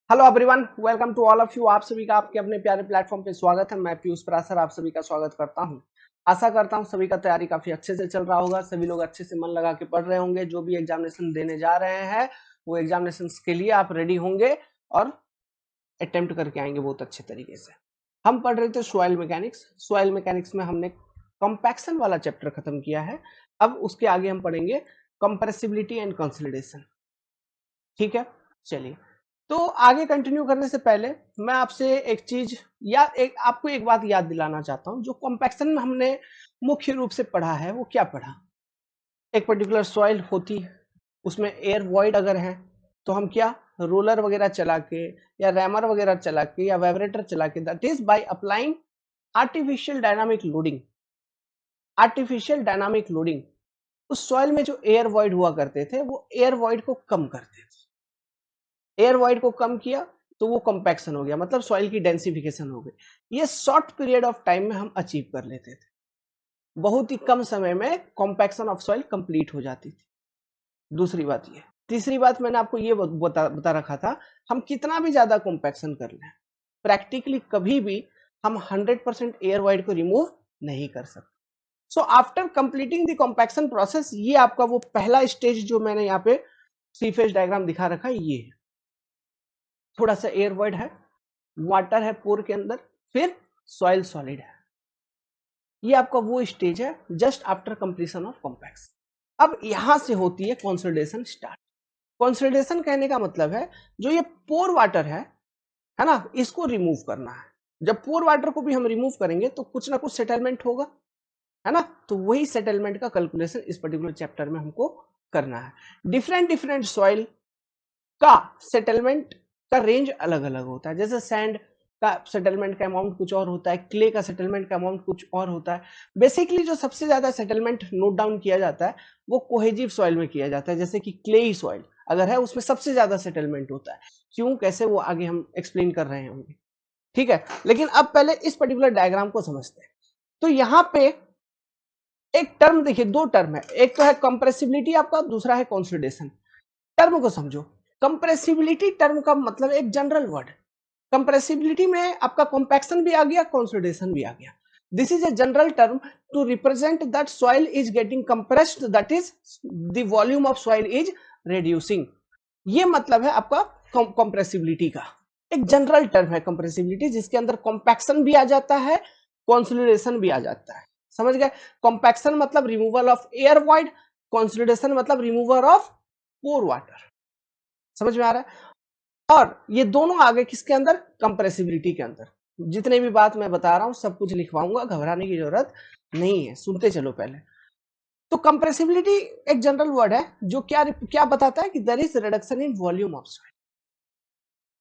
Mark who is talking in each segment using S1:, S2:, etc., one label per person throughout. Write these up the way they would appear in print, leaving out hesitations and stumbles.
S1: Hello everyone, welcome to all of you. आप सभी का आपके अपने प्यारे प्लेटफॉर्म पे स्वागत है। मैं पीयूष पराशर आप सभी का स्वागत करता हूं। आशा करता हूं सभी का तैयारी काफी अच्छे से चल रहा होगा, सभी लोग अच्छे से मन लगा के पढ़ रहे होंगे। जो भी एग्जामिनेशन देने जा रहे हैं वो एग्जामिनेशन के लिए आप रेडी होंगे और अटेम्प्ट करके आएंगे बहुत अच्छे तरीके से। हम पढ़ रहे थे सॉइल मैकेनिक्स। सॉइल मैकेनिक्स में हमने कंपैक्शन वाला चैप्टर खत्म किया है। अब उसके आगे हम पढ़ेंगे कंप्रेसिबिलिटी एंड कंसोलिडेशन। ठीक है, चलिए। तो आगे कंटिन्यू करने से पहले मैं आपसे एक चीज या आपको एक बात याद दिलाना चाहता हूं। जो कॉम्पैक्शन में हमने मुख्य रूप से पढ़ा है वो क्या पढ़ा। एक पर्टिकुलर सॉइल होती है, उसमें एयर वॉइड अगर है तो हम क्या रोलर वगैरह चला के या रैमर वगैरह चला के या वाइब्रेटर चला के, that is by applying artificial dynamic loading. Artificial dynamic loading उस सॉइल में जो एयर वॉइड हुआ करते थे वो एयर वॉइड को कम करते थे। एयर वॉइड को कम किया तो वो कॉम्पैक्शन हो गया, मतलब सॉइल की डेंसिफिकेशन हो गई। ये शॉर्ट पीरियड ऑफ टाइम में हम अचीव कर लेते थे। बहुत ही कम समय में कॉम्पैक्शन ऑफ सॉइल कंप्लीट हो जाती थी। दूसरी बात ये, तीसरी बात मैंने आपको ये बता रखा था, हम कितना भी ज्यादा कॉम्पैक्शन कर लें प्रैक्टिकली कभी भी हम 100% एयर वॉइड को रिमूव नहीं कर सकते। So after completing the compaction process, ये आपका वो पहला स्टेज जो मैंने यहाँ पे थ्री फेज डायग्राम दिखा रखा है, ये है। थोड़ा सा एयर वॉइड है, वाटर है पोर के अंदर, फिर सॉइल सॉलिड है। ये आपका वो स्टेज है just after completion of compaction. अब यहां से होती है कंसोलिडेशन स्टार्ट। कंसोलिडेशन कहने का मतलब है जो ये पोर वाटर है ना, इसको रिमूव करना है। जब पोर वाटर को भी हम रिमूव करेंगे तो कुछ ना कुछ सेटलमेंट होगा, है ना। तो वही सेटलमेंट का कैलकुलेशन इस पर्टिकुलर चैप्टर में हमको करना है। डिफरेंट डिफरेंट सॉइल का सेटलमेंट का रेंज अलग अलग होता है। जैसे सैंड का सेटलमेंट का अमाउंट कुछ और होता है, क्ले का सेटलमेंट का अमाउंट कुछ और होता है। बेसिकली जो सबसे ज्यादा सेटलमेंट नोट डाउन किया जाता है वो कोहेजिव सॉइल में किया जाता है। जैसे कि क्लेई सॉइल अगर है उसमें सबसे ज्यादा सेटलमेंट होता है। क्यों, कैसे, वो आगे हम एक्सप्लेन कर रहे होंगे। ठीक है, लेकिन अब पहले इस पर्टिकुलर डायग्राम को समझते हैं। तो यहाँ पे एक टर्म देखिए, दो टर्म है, एक तो है कंप्रेसिबिलिटी आपका, दूसरा है कंसोलिडेशन। टर्म को समझो। कंप्रेसिबिलिटी टर्म का मतलब एक जनरल वर्ड। कंप्रेसिबिलिटी में आपका कॉम्पैक्शन भी आ गया, कंसोलिडेशन भी आ गया। This is a general term to represent that soil is getting compressed, that is the volume of soil is reducing. ये मतलब है आपका कंप्रेसिबिलिटी का। एक जनरल टर्म है कंप्रेसिबिलिटी, जिसके अंदर कॉम्पैक्शन भी आ जाता है, कंसोलिडेशन भी आ जाता है। समझ गए। कॉम्पैक्शन मतलब removal of air void, consolidation मतलब रिमूवल ऑफ पोर वाटर। समझ में आ रहा है। और ये दोनों आगे किसके अंदर, कंप्रेसिबिलिटी के अंदर। जितने भी बात मैं बता रहा हूं सब कुछ लिखवाऊंगा, घबराने की जरूरत नहीं है, सुनते चलो पहले। तो कंप्रेसिबिलिटी एक जनरल वर्ड है जो क्या क्या बताता है कि there is reduction in volume of soil.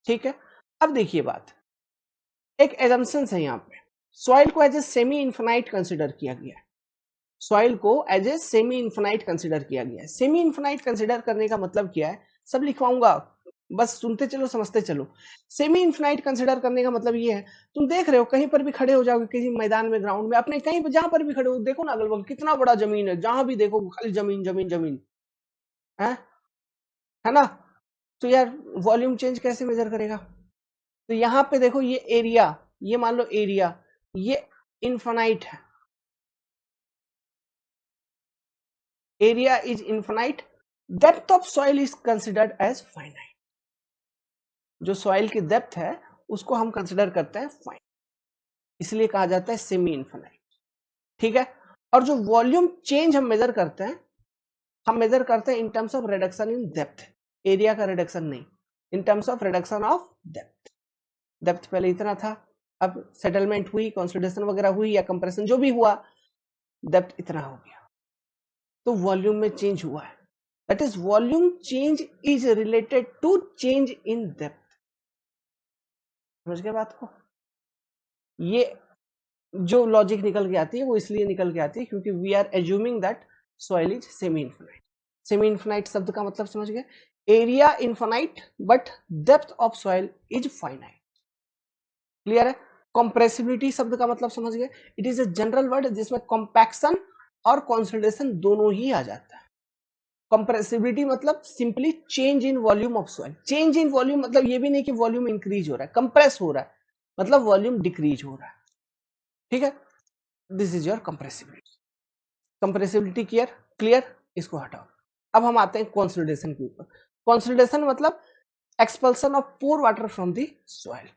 S1: ठीक है, अब देखिए बात, एक एजम्पशन है यहाँ पे। सॉइल को as a semi infinite consider किया गया है। सॉइल को as a semi infinite consider किया गया है। सेमी इन्फिनाइट कंसिडर करने का मतलब क्या है, सब लिखवाऊंगा, बस सुनते चलो समझते चलो। सेमी इन्फिनाइट कंसिडर करने का मतलब ये है, तुम देख रहे हो कहीं पर भी खड़े हो जाओगे, किसी मैदान में, ग्राउंड में, अपने कहीं पर जहां पर भी खड़े हो, देखो ना अगल बगल कितना बड़ा जमीन है, जहां भी देखो खाली जमीन जमीन जमीन है ना। तो यार वॉल्यूम चेंज कैसे मेजर करेगा। तो यहां पे देखो ये एरिया, ये मान लो एरिया, ये इन्फिनाइट है, area is infinite, depth of soil is considered as finite. जो सॉइल की डेप्थ है उसको हम कंसिडर करते हैं फाइनाइट, इसलिए कहा जाता है सेमी इन्फिनाइट। ठीक है, और जो वॉल्यूम चेंज हम मेजर करते हैं, हम मेजर करते हैं इन terms of reduction in depth. Area का रिडक्शन नहीं, इन terms of reduction of depth. Depth पहले इतना था, अब सेटलमेंट हुई, कंसोलिडेशन वगैरह हुई या कंप्रेशन जो भी हुआ, डेप्थ इतना हो गया, तो वॉल्यूम में चेंज हुआ है। That is volume change is related to change in depth. समझ गए बात को। ये जो लॉजिक निकल के आती है वो इसलिए निकल के आती है क्योंकि we are assuming that soil is semi infinite. Semi infinite शब्द का मतलब समझ गए, area infinite but depth of soil is finite. Clear है। कंप्रेसिबिलिटी शब्द का मतलब समझ गए, it is a general word जिसमें कॉम्पैक्शन और कंसोलिडेशन दोनों ही आ जाता है। कंप्रेसिबिलिटी मतलब simply change in volume of soil. Change in volume मतलब ये भी नहीं कि वॉल्यूम इंक्रीज हो रहा है, कंप्रेस हो रहा है मतलब वॉल्यूम डिक्रीज हो रहा है। ठीक है, this is your compressibility. Compressibility clear, इसको हटाओ। अब हम आते हैं कंसोलिडेशन के ऊपर। कंसोलिडेशन मतलब expulsion of pore water from the soil.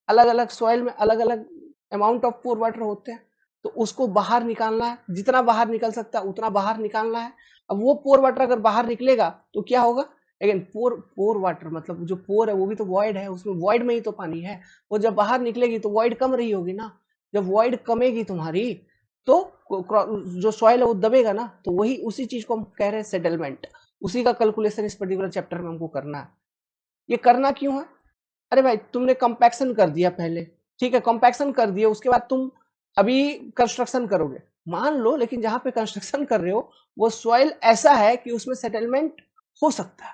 S1: अलग अलग सॉइल में अलग अलग अमाउंट ऑफ पोर वाटर होते हैं, तो उसको बाहर निकालना है, जितना बाहर निकल सकता है उतना बाहर निकालना है। अब वो पोर वाटर अगर बाहर निकलेगा तो क्या होगा, अगेन पोर पोर वाटर मतलब जो पोर है वो भी तो वॉइड है, उसमें वॉइड में ही तो पानी है। वो जब बाहर निकलेगी तो वॉइड कम रही होगी ना, जब वॉइड कमेगी तुम्हारी तो जो सॉइल है वो दबेगा ना, तो वही उसी चीज को हम कह रहे हैं सेटलमेंट। उसी का कैलकुलेशन इस पर्टिकुलर चैप्टर में हमको करना है। ये करना क्यों है, अरे भाई तुमने कंपैक्शन कर दिया पहले, ठीक है, कंपैक्शन कर दिया, उसके बाद तुम अभी कंस्ट्रक्शन करोगे, मान लो, लेकिन जहां पे कंस्ट्रक्शन कर रहे हो वो सॉइल ऐसा है कि उसमें सेटलमेंट हो सकता है,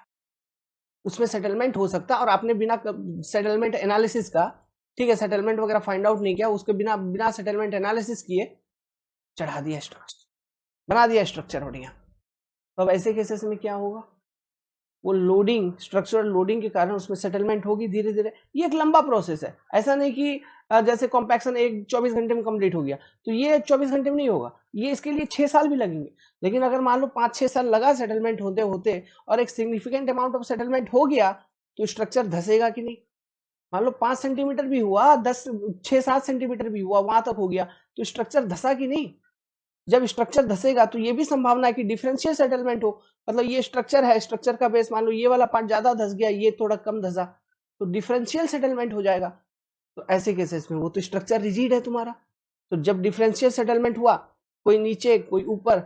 S1: उसमें सेटलमेंट हो सकता है, और आपने बिना सेटलमेंट एनालिसिस का, ठीक है, सेटलमेंट वगैरह फाइंड आउट नहीं किया, उसके बिना बिना सेटलमेंट एनालिसिस किए चढ़ा दिया स्ट्रक्चर, बना दिया स्ट्रक्चर बढ़िया। तो अब ऐसे केसेस में क्या होगा, वो लोडिंग, स्ट्रक्चरल लोडिंग के कारण उसमें सेटलमेंट होगी धीरे धीरे। ये एक लंबा प्रोसेस है, ऐसा नहीं कि जैसे कॉम्पैक्शन एक 24 घंटे में कंप्लीट हो गया, तो ये 24 घंटे में नहीं होगा, ये इसके लिए 6 साल भी लगेंगे। लेकिन अगर मान लो 5-6 साल लगा सेटलमेंट होते होते और एक सिग्निफिकेंट अमाउंट ऑफ सेटलमेंट हो गया, तो स्ट्रक्चर धसेगा कि नहीं। मान लो 5 सेंटीमीटर भी हुआ, 6-7 सेंटीमीटर भी हुआ, वहां तक हो गया, तो स्ट्रक्चर धसा कि नहीं। जब स्ट्रक्चर धसेगा तो ये भी संभावना है कि डिफरेंशियल सेटलमेंट हो, मतलब ये स्ट्रक्चर है, स्ट्रक्चर का बेस मान लो ये वाला पार्ट ज्यादा धस गया, ये थोड़ा कम धसा, तो डिफरेंशियल सेटलमेंट हो जाएगा। तो ऐसे केसेस में वो तो स्ट्रक्चर रिजिड है तुम्हारा, तो जब डिफरेंशियल सेटलमेंट हुआ, कोई नीचे कोई ऊपर,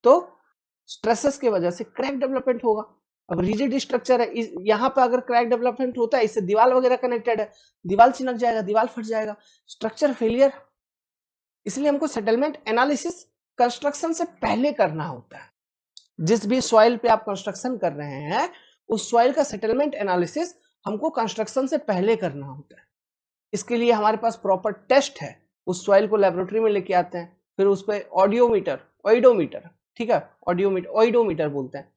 S1: तो स्ट्रेसेस की वजह से क्रैक डेवलपमेंट होगा। अब रिजिड स्ट्रक्चर है, यहाँ पे अगर क्रैक डेवलपमेंट होता है, इससे दीवार वगैरह कनेक्टेड है, दीवार चिनक जाएगा, दीवार फट जाएगा, स्ट्रक्चर फेलियर। इसलिए हमको सेटलमेंट एनालिसिस कंस्ट्रक्शन से पहले करना होता है। जिस भी सॉइल पे आप कंस्ट्रक्शन कर रहे हैं, उस सॉइल का सेटलमेंट एनालिसिस हमको कंस्ट्रक्शन से पहले करना होता है। इसके लिए हमारे पास प्रॉपर टेस्ट है, उस सॉइल को लेबोरेटरी में लेके आते हैं, फिर उस पर ऑडियोमीटर, ऑइडोमीटर, ठीक है, ऑडियोमीटर ऑइडोमीटर बोलते हैं,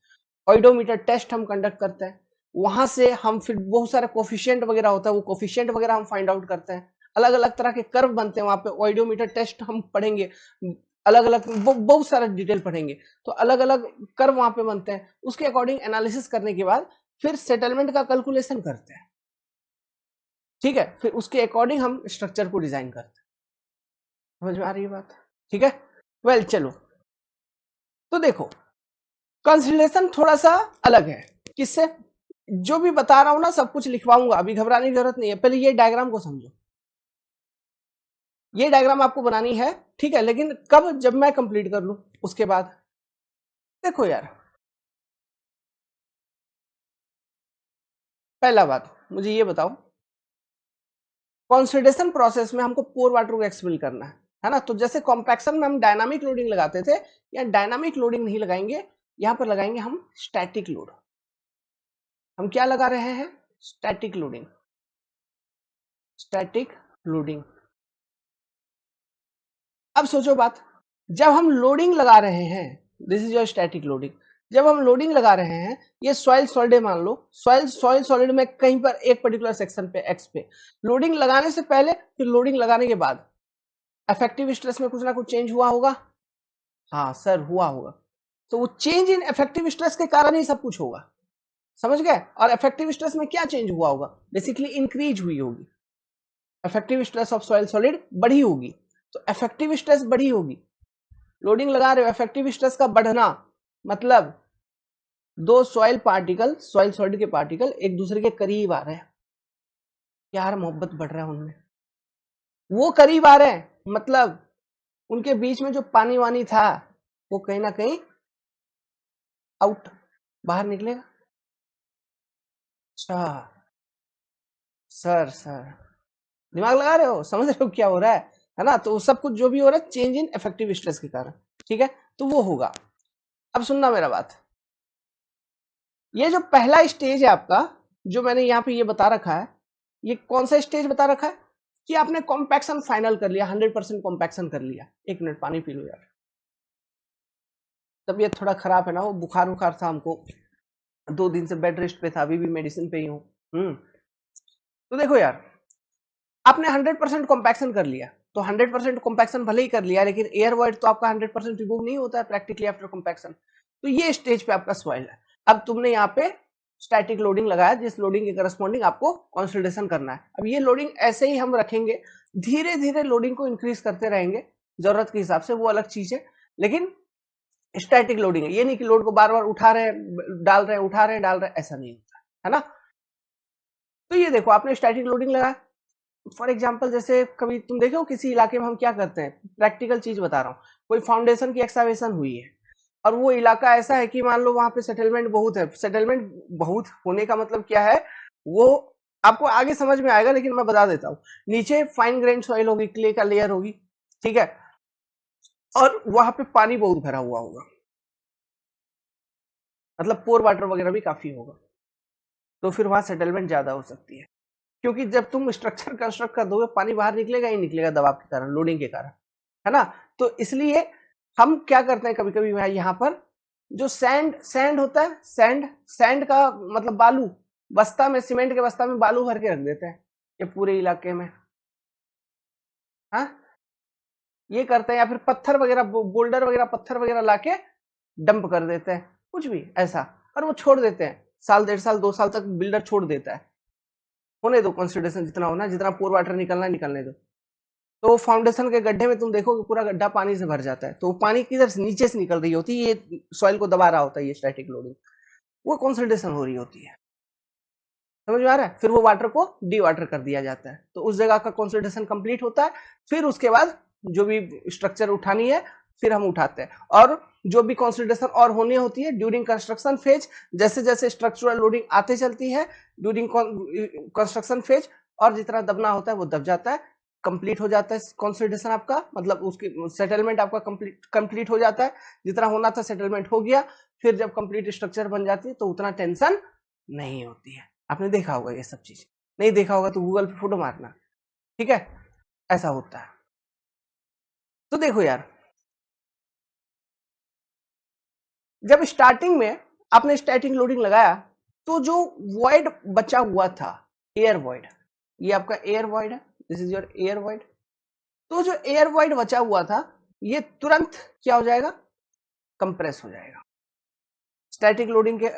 S1: ऑइडोमीटर टेस्ट हम कंडक्ट करते हैं। वहां से हम फिर बहुत सारे कोफिशिएंट वगैरह होता है, वो कोफिशिएंट वगैरह हम फाइंड आउट करते हैं। अलग अलग तरह के कर्व बनते हैं वहां पे, ऑइडोमीटर टेस्ट हम पढ़ेंगे, अलग अलग बहुत सारा डिटेल पढ़ेंगे, तो अलग अलग कर्व वहां पे बनते हैं, उसके अकॉर्डिंग एनालिसिस करने के बाद फिर सेटलमेंट का कैलकुलेशन करते हैं। ठीक है, फिर उसके अकॉर्डिंग हम स्ट्रक्चर को डिजाइन करते हैं। समझ में आ रही है बात, ठीक है। वेल चलो, तो देखो कंसिडरेशन थोड़ा सा अलग है, किससे, जो भी बता रहा हूं ना सब कुछ लिखवाऊंगा, अभी घबराने की जरूरत नहीं है, पहले ये डायग्राम को समझो। ये डायग्राम आपको बनानी है, ठीक है, लेकिन कब, जब मैं कंप्लीट कर लूं उसके बाद। देखो यार, पहला बात मुझे ये बताओ, कंसोलिडेशन प्रोसेस में हमको पोर वाटर को एक्सपेल करना है ना, तो जैसे कॉम्पैक्शन में हम डायनामिक लोडिंग लगाते थे, या डायनामिक लोडिंग नहीं लगाएंगे, यहां पर लगाएंगे हम स्टैटिक लोड। हम क्या लगा रहे हैं, स्टैटिक लोडिंग, स्टैटिक लोडिंग। अब सोचो बात, जब हम लोडिंग लगा रहे हैं, this is your static loading, जब हम लोडिंग लगा रहे हैं, ये सॉइल सॉलिड मान लो, सॉइल सॉलिड में कहीं पर एक पर्टिकुलर सेक्शन पे एक्स पे, लोडिंग लगाने से पहले फिर लोडिंग लगाने के बाद इफेक्टिव स्ट्रेस में कुछ ना कुछ चेंज हुआ होगा। हाँ सर हुआ होगा, तो वो चेंज इन इफेक्टिव स्ट्रेस के कारण ही सब कुछ होगा, समझ गए। और इफेक्टिव स्ट्रेस में क्या चेंज हुआ होगा, बेसिकली इंक्रीज हुई होगी, effective stress of soil solid बढ़ी होगी, तो इफेक्टिव स्ट्रेस बढ़ी होगी। लोडिंग लगा रहे हो, इफेक्टिव स्ट्रेस का बढ़ना मतलब दो सॉइल पार्टिकल, सॉइल सॉलिड के पार्टिकल एक दूसरे के करीब आ रहे हैं, प्यार मोहब्बत बढ़ रहा है उनमें, वो करीब आ रहे हैं मतलब उनके बीच में जो पानी वानी था वो कहीं ना कहीं आउट, बाहर निकलेगा। अच्छा सर दिमाग लगा रहे हो, समझ रहे हो क्या हो रहा है ना, तो सब कुछ जो भी हो रहा है चेंज इन इफेक्टिव स्ट्रेस के कारण, ठीक है, तो वो होगा। अब सुनना मेरा बात, ये जो पहला स्टेज है आपका, जो मैंने यहाँ पे ये बता रखा है, ये कौन सा स्टेज बता रखा है कि आपने कॉम्पैक्शन फाइनल कर लिया, 100% कॉम्पैक्शन कर लिया। एक मिनट पानी पी लो यार। तबीयत थोड़ा खराब है ना, वो बुखार उखार था हमको, 2 दिन से बेड रेस्ट पे था, अभी भी मेडिसिन पे ही हूँ। तो देखो यार, आपने 100% कॉम्पैक्शन कर लिया, तो 100% कॉम्पैक्शन भले ही कर लिया, लेकिन एयर वॉइड तो आपका 100% रिमूव नहीं होता है प्रैक्टिकली आफ्टर कॉम्पैक्शन। तो ये स्टेज पे आपका सॉइल है। अब तुमने यहाँ पे स्टैटिक लोडिंग लगाया, जिस लोडिंग के करस्पॉन्डिंग आपको कंसोलिडेशन करना है। अब ये लोडिंग ऐसे ही हम रखेंगे, धीरे धीरे लोडिंग को इंक्रीज करते रहेंगे जरूरत के हिसाब से, वो अलग चीज है। लेकिन स्टैटिक लोडिंग है, ये नहीं कि लोड को बार बार उठा रहे हैं डाल रहे हैं, उठा रहे हैं डाल रहे हैं, ऐसा नहीं होता है ना। तो ये देखो, आपने स्टैटिक लोडिंग लगाया। फॉर एग्जाम्पल, जैसे कभी तुम देखो किसी इलाके में हम क्या करते हैं, प्रैक्टिकल चीज बता रहा हूँ, कोई फाउंडेशन की एक्सकावेशन हुई है और वो इलाका ऐसा है कि मान लो वहां पे सेटलमेंट बहुत है। सेटलमेंट बहुत होने का मतलब क्या है, वो आपको आगे समझ में आएगा, लेकिन मैं बता देता हूँ। नीचे फाइन ग्रेन सॉइल होगी, क्ले का लेयर होगी, ठीक है, और वहां पे पानी बहुत भरा हुआ होगा, मतलब पोर वाटर वगैरह भी काफी होगा, तो फिर वहां सेटलमेंट ज्यादा हो सकती है। क्योंकि जब तुम स्ट्रक्चर कंस्ट्रक्ट कर दोगे, पानी बाहर निकलेगा ही निकलेगा, दबाव के कारण, लोडिंग के कारण, है ना। तो इसलिए हम क्या करते हैं कभी कभी भाई, यहाँ पर जो सैंड सैंड होता है, सैंड सैंड का मतलब बालू, बस्ता में, सीमेंट के बस्ता में बालू भर के रख देते हैं ये पूरे इलाके में, हाँ, ये करते हैं। या फिर पत्थर वगैरह, बोल्डर वगैरह, पत्थर वगैरह लाके डंप कर देते हैं, कुछ भी ऐसा, और वो छोड़ देते हैं, साल 1.5 साल 2 साल तक बिल्डर छोड़ देता है, होने दो कंसिडरेशन जितना होना, जितना पोर वाटर निकलना है निकलने दो। तो फाउंडेशन के गड्ढे में तुम देखोगे पूरा गड्ढा पानी से भर जाता है, तो पानी किधर से, नीचे से निकल रही होती है, ये सॉइल को दबा रहा होता है, ये स्टैटिक लोडिंग, वो कंसंट्रेशन हो रही होती है। समझ में आ रहा है। फिर वो वाटर को डी वाटर कर दिया जाता है, तो उस जगह का कंसंट्रेशन कंप्लीट होता है। फिर उसके बाद जो भी स्ट्रक्चर उठानी है, फिर हम उठाते हैं। और जो भी कंसंट्रेशन और होनी होती है ड्यूरिंग कंस्ट्रक्शन फेज, जैसे जैसे स्ट्रक्चरल लोडिंग आते चलती है ड्यूरिंग कंस्ट्रक्शन फेज, और जितना दबना होता है वो दब जाता है, कंप्लीट हो जाता है कंसोलिडेशन आपका, मतलब उसकी सेटलमेंट आपका कंप्लीट हो जाता है, जितना होना था सेटलमेंट हो गया। फिर जब कंप्लीट स्ट्रक्चर बन जाती है तो उतना टेंशन नहीं होती है। आपने देखा होगा ये सब चीज, नहीं देखा होगा तो गूगल पे फोटो मारना, ठीक है, ऐसा होता है। तो देखो यार, जब स्टार्टिंग में आपने स्टैटिक लोडिंग लगाया, तो जो वॉइड बचा हुआ था, एयर वॉइड, ये आपका एयर वॉइड है, this is your air void. तो जो एयर वॉइड बचा हुआ था, ये तुरंत क्या हो जाएगा, कंप्रेस हो जाएगा, स्टैटिक लोडिंग के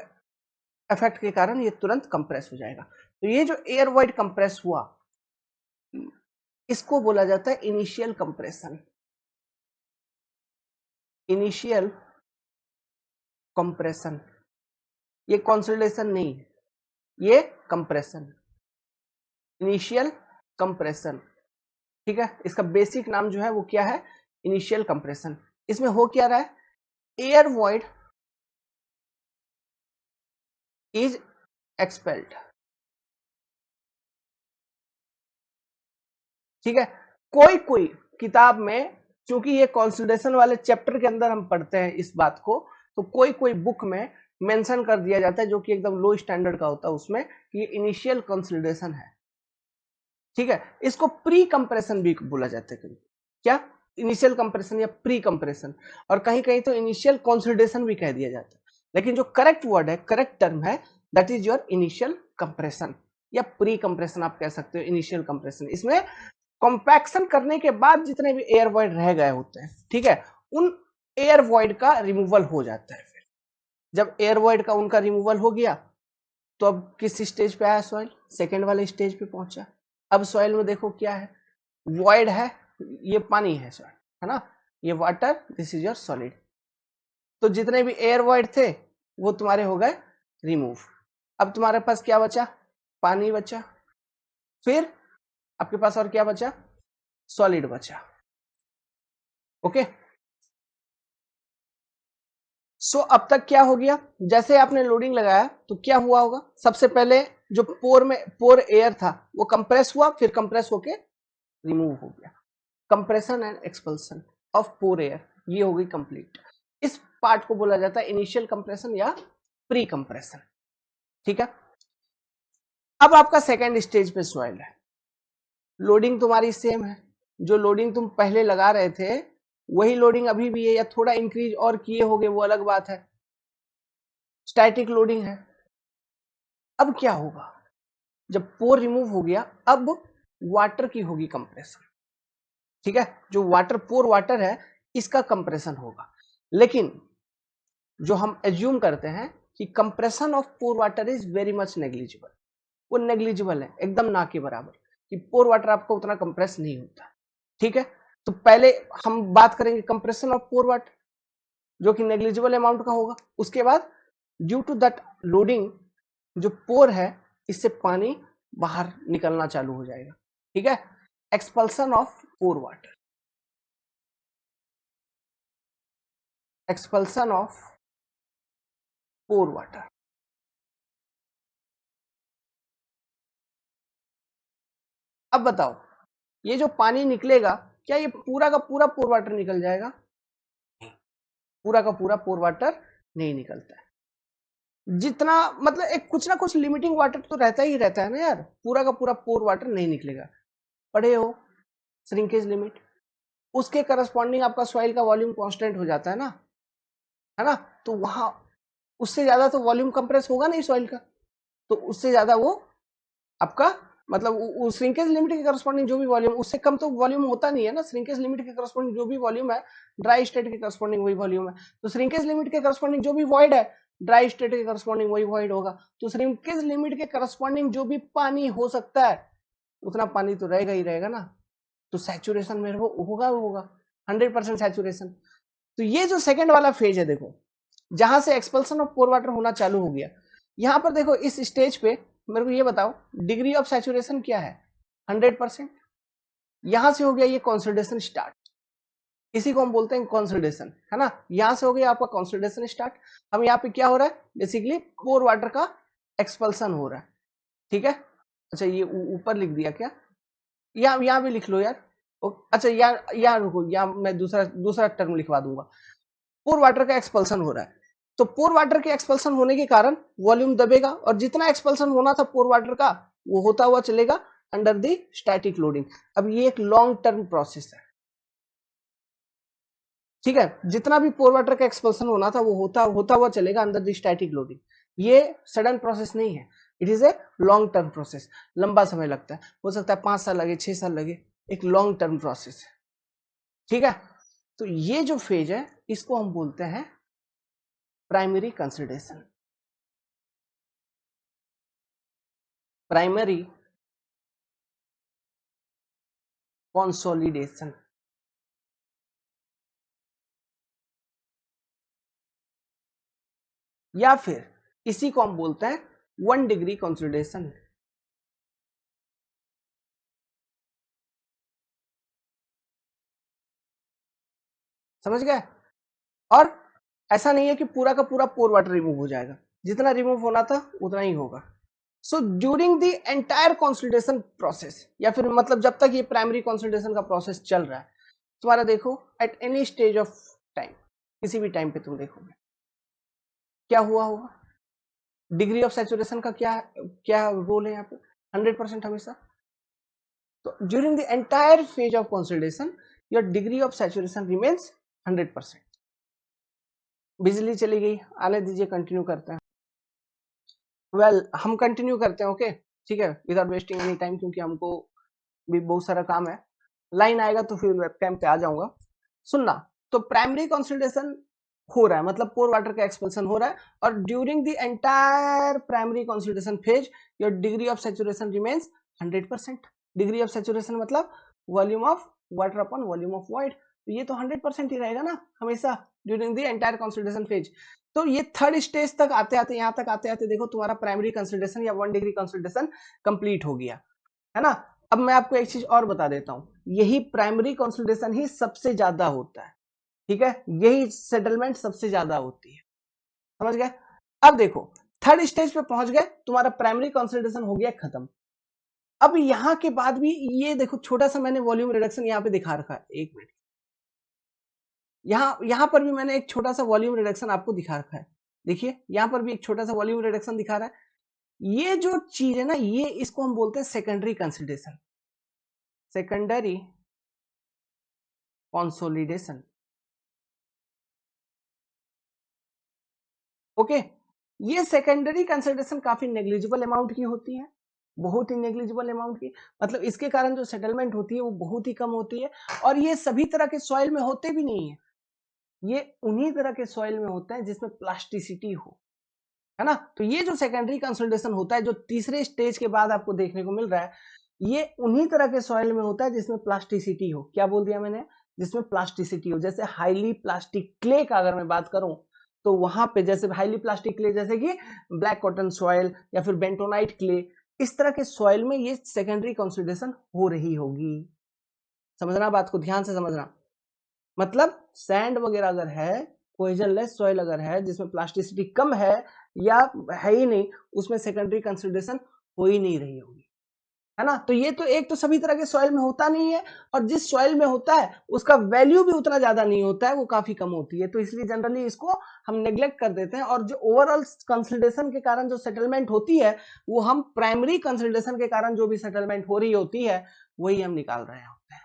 S1: इफेक्ट के कारण ये तुरंत कंप्रेस हो जाएगा। तो ये जो एयर वॉइड कंप्रेस हुआ, इसको बोला जाता है इनिशियल कंप्रेशन। इनिशियल कंप्रेशन, ये कंसोलिडेशन नहीं है, ये कंप्रेशन, इनिशियल कंप्रेशन, ठीक है। इसका बेसिक नाम जो है वो क्या है, इनिशियल कंप्रेशन। इसमें हो क्या रहा है, एयर वॉइड इज एक्सपेल्ड, ठीक है। कोई कोई किताब में, क्योंकि ये कंसोलिडेशन वाले चैप्टर के अंदर हम पढ़ते हैं इस बात को, तो कोई कोई बुक में मेंशन कर दिया जाता है, जो कि एकदम लो स्टैंडर्ड का होता है उसमें, कि ये इनिशियल कंसोलिडेशन है, ठीक है। इसको प्री कंप्रेशन भी बोला जाता है कभी, क्या, इनिशियल कंप्रेशन या प्री कंप्रेशन, और कहीं कहीं तो इनिशियल कंसोलिडेशन भी कह दिया जाता है। लेकिन जो करेक्ट वर्ड है, करेक्ट टर्म है, that is your initial compression, या प्री कंप्रेशन आप कह सकते हो, इनिशियल कंप्रेशन। इसमें कॉम्पैक्शन करने के बाद जितने भी एयर वॉइड रह गए होते हैं, ठीक है, उन एयर वॉइड का रिमूवल हो जाता है। फिर जब एयर वॉइड का उनका रिमूवल हो गया, तो अब किस स्टेज पे आया सॉइल, सेकेंड वाले स्टेज पे पहुंचा। अब सॉइल में देखो क्या है, वॉइड है, ये पानी है सॉइल, है ना, ये water, this is your solid. तो जितने भी एयर वॉइड थे वो तुम्हारे हो गए रिमूव। अब तुम्हारे पास क्या बचा, पानी बचा, फिर आपके पास और क्या बचा, सॉलिड बचा, ओके। सो अब तक क्या हो गया, जैसे आपने लोडिंग लगाया तो क्या हुआ होगा, सबसे पहले जो पोर एयर था वो कंप्रेस हुआ, फिर कंप्रेस होके रिमूव हो गया। Compression and expulsion of pore air, ये हो गई कंप्लीट। इस पार्ट को बोला जाता है इनिशियल कंप्रेशन या प्री कंप्रेशन, ठीक है। अब आपका सेकेंड स्टेज पे सॉइल है, लोडिंग तुम्हारी सेम है, जो लोडिंग तुम पहले लगा रहे थे वही लोडिंग अभी भी है या थोड़ा इंक्रीज और किए होगे वो अलग बात है, स्टैटिक लोडिंग है। अब क्या होगा, जब पोर रिमूव हो गया, अब वाटर की होगी कंप्रेशन, ठीक है, जो वाटर पोर वाटर है इसका कंप्रेशन होगा। लेकिन जो हम एज्यूम करते हैं कि compression of pore water is very much negligible, वो नेग्लिजिबल है, एकदम ना के बराबर, कि पोर वाटर आपका उतना कंप्रेस नहीं होता, ठीक है। तो पहले हम बात करेंगे कंप्रेशन ऑफ पोर वाटर, जो कि नेग्लिजिबल अमाउंट का होगा। उसके बाद ड्यू टू दैट लोडिंग, जो पोर है इससे पानी बाहर निकलना चालू हो जाएगा, ठीक है। Expulsion of pore water, expulsion of pore water. अब बताओ, ये जो पानी निकलेगा, क्या ये पूरा का पूरा पोर वाटर निकल जाएगा? पूरा का पूरा पोर वाटर नहीं निकलता है। जितना मतलब एक कुछ ना कुछ लिमिटिंग वाटर तो रहता ही रहता है ना यार, पूरा का पूरा पोर वाटर नहीं निकलेगा। पढ़े हो श्रिंकेज लिमिट, उसके करस्पॉन्डिंग आपका सॉइल का वॉल्यूम कांस्टेंट हो जाता है ना, तो वहां उससे ज्यादा तो वॉल्यूम कंप्रेस होगा नहीं सॉइल का, तो उससे ज्यादा वो आपका मतलब श्रिंकेज लिमिट के करस्पॉन्डिंग जो भी वॉल्यूम, उससे कम तो वॉल्यूम होता नहीं है ना। श्रिंकेज लिमिट के करस्पॉन्डिंग जो भी वॉल्यूम है, ड्राई स्टेट के करस्पॉन्डिंग वही वॉल्यूम है। तो श्रिंकेज लिमिट के करस्पॉन्डिंग जो भी वॉइड है, ड्राई स्टेट के करस्पॉन्डिंग वही वॉइड होगा। तो श्रिंकेज लिमिट के करस्पॉन्डिंग जो भी पानी हो सकता है, उतना पानी तो रहेगा ही रहेगा ना। तो सैचुरेशन में वो होगा 100% सैचुरेशन। तो ये जो सेकंड वाला फेज है, देखो जहां से एक्सपल्सन ऑफ पोर वाटर होना चालू हो गया, यहां पर देखो इस स्टेज पे मेरे को ये बताओ डिग्री ऑफ सैचुरेशन क्या है? 100%। यहां से हो गया ये कॉन्सोलिडेशन स्टार्ट, इसी को हम बोलते हैं कॉन्सोलिडेशन, है ना। यहां से हो गया आपका कॉन्सोलिडेशन स्टार्ट। हम यहाँ पे क्या हो रहा है, बेसिकली पोर वाटर का एक्सपल्सन हो रहा है, ठीक है। अच्छा ये ऊपर लिख दिया क्या, यहाँ भी लिख लो यार। अच्छा यहाँ रुको, यहाँ मैं दूसरा दूसरा टर्म लिखवा दूंगा। पोर वाटर का एक्सपल्सन हो रहा है, तो पोर वाटर के एक्सपल्सन होने के कारण वॉल्यूम दबेगा, और जितना एक्सपल्सन होना था पोर वाटर का वो होता हुआ चलेगा अंडर द स्टैटिक लोडिंग। अब ये एक लॉन्ग टर्म प्रोसेस है, ठीक है। जितना भी पोर वाटर का एक्सपल्सन होना था वो होता हुआ चलेगा अंडर द स्टैटिक लोडिंग। ये सडन प्रोसेस नहीं है, it is a long term process. लंबा समय लगता है, हो सकता है 5 साल लगे, 6 साल लगे, एक लॉन्ग टर्म प्रोसेस है, ठीक है। तो ये जो फेज है इसको हम बोलते हैं प्राइमरी कंसोलिडेशन, प्राइमरी कंसोलिडेशन, या फिर इसी को हम बोलते हैं 1 डिग्री कंसोलिडेशन। समझ गए? और ऐसा नहीं है कि पूरा का पूरा पोर वाटर रिमूव हो जाएगा, जितना रिमूव होना था उतना ही होगा। So during the entire consolidation process, या फिर मतलब जब तक ये प्राइमरी कंसोलिडेशन का प्रोसेस चल रहा है, तुम्हारा देखो at any stage of time, किसी भी टाइम पे तुम देखोगे क्या हुआ होगा, डिग्री ऑफ सैचुरेशन का क्या क्या रोल है यहाँ पे? 100% हमेशा। तो during the entire phase of consolidation your degree of saturation remains 100%। बिजली चली गई, आने दीजिए, कंटिन्यू करते हैं। हम कंटिन्यू करते हैं, ओके ठीक है, विदाउट वेस्टिंग एनी टाइम, क्योंकि हमको भी बहुत सारा काम है। लाइन आएगा तो फिर वेबकैम पे आ जाऊंगा। सुनना, तो प्राइमरी कंसोलिडेशन हो रहा है, मतलब पोर वाटर का एक्सपेंशन हो रहा है, और during the entire primary consolidation phase your degree of saturation remains 100%। Degree of saturation मतलब volume of water upon volume of void, तो ये तो 100% ही रहेगा ना हमेशा during the entire consolidation phase. तो ये थर्ड स्टेज तक आते आते, यहाँ तक आते आते देखो तुम्हारा प्राइमरी कंसोलिडेशन या 1 डिग्री कंसोलिडेशन कंप्लीट हो गया, है ना। अब मैं आपको एक चीज और बता देता हूं, यही प्राइमरी कंसोलिडेशन ही सबसे ज्यादा होता है, ठीक है, यही सेटलमेंट सबसे ज्यादा होती है। समझ गए? अब देखो थर्ड स्टेज पे पहुंच गए, तुम्हारा प्राइमरी कंसोलिडेशन हो गया खत्म। अब यहां के बाद भी ये देखो छोटा सा मैंने वॉल्यूम रिडक्शन यहाँ पे दिखा रखा है, एक मिनट, यहां पर भी मैंने एक छोटा सा वॉल्यूम रिडक्शन आपको दिखा रखा है। देखिए यहां पर भी एक छोटा सा वॉल्यूम रिडक्शन दिखा रहा है। ये जो चीज है ना, ये इसको हम बोलते हैं secondary consolidation, secondary consolidation. Okay, ये सेकेंडरी कंसिडरेशन काफी नेग्लिजिबल अमाउंट की होती है, बहुत ही नेग्लिजिबल अमाउंट की, मतलब इसके कारण जो सेटलमेंट होती है वो बहुत ही कम होती है, और ये सभी तरह के सॉइल में होते भी नहीं है, ये उन्हीं तरह के सॉइल में होते हैं जिसमें प्लास्टिसिटी हो, है ना। तो ये जो सेकेंडरी कंसोलिडेशन होता है, जो तीसरे स्टेज के बाद आपको देखने को मिल रहा है, ये उन्हीं तरह के सॉइल में होता है जिसमें प्लास्टिसिटी हो। क्या बोल दिया मैंने? जिसमें प्लास्टिसिटी हो। जैसे हाईली प्लास्टिक क्ले का अगर मैं बात करूं, तो वहां पे जैसे हाईली प्लास्टिक क्ले, जैसे कि ब्लैक कॉटन सॉइल या फिर बेंटोनाइट क्ले, इस तरह के सॉइल में ये सेकेंडरी कंसोलिडेशन हो रही होगी। समझना, बात को ध्यान से समझना। मतलब सैंड वगैरह अगर है, कोहेजनलेस सॉइल अगर है जिसमें प्लास्टिसिटी कम है या है ही नहीं, उसमें सेकेंडरी कंसोलिडेशन हो ही नहीं रही होगी, है ना। तो ये तो एक तो सभी तरह के सॉइल में होता नहीं है, और जिस सॉइल में होता है उसका वैल्यू भी उतना ज्यादा नहीं होता है, वो काफी कम होती है, तो इसलिए जनरली इसको हम नेग्लेक्ट कर देते हैं, और जो ओवरऑल कंसोलिडेशन के कारण जो सेटलमेंट होती है, वो हम प्राइमरी कंसोलिडेशन के कारण जो भी सेटलमेंट हो रही होती है वही हम निकाल रहे होते हैं।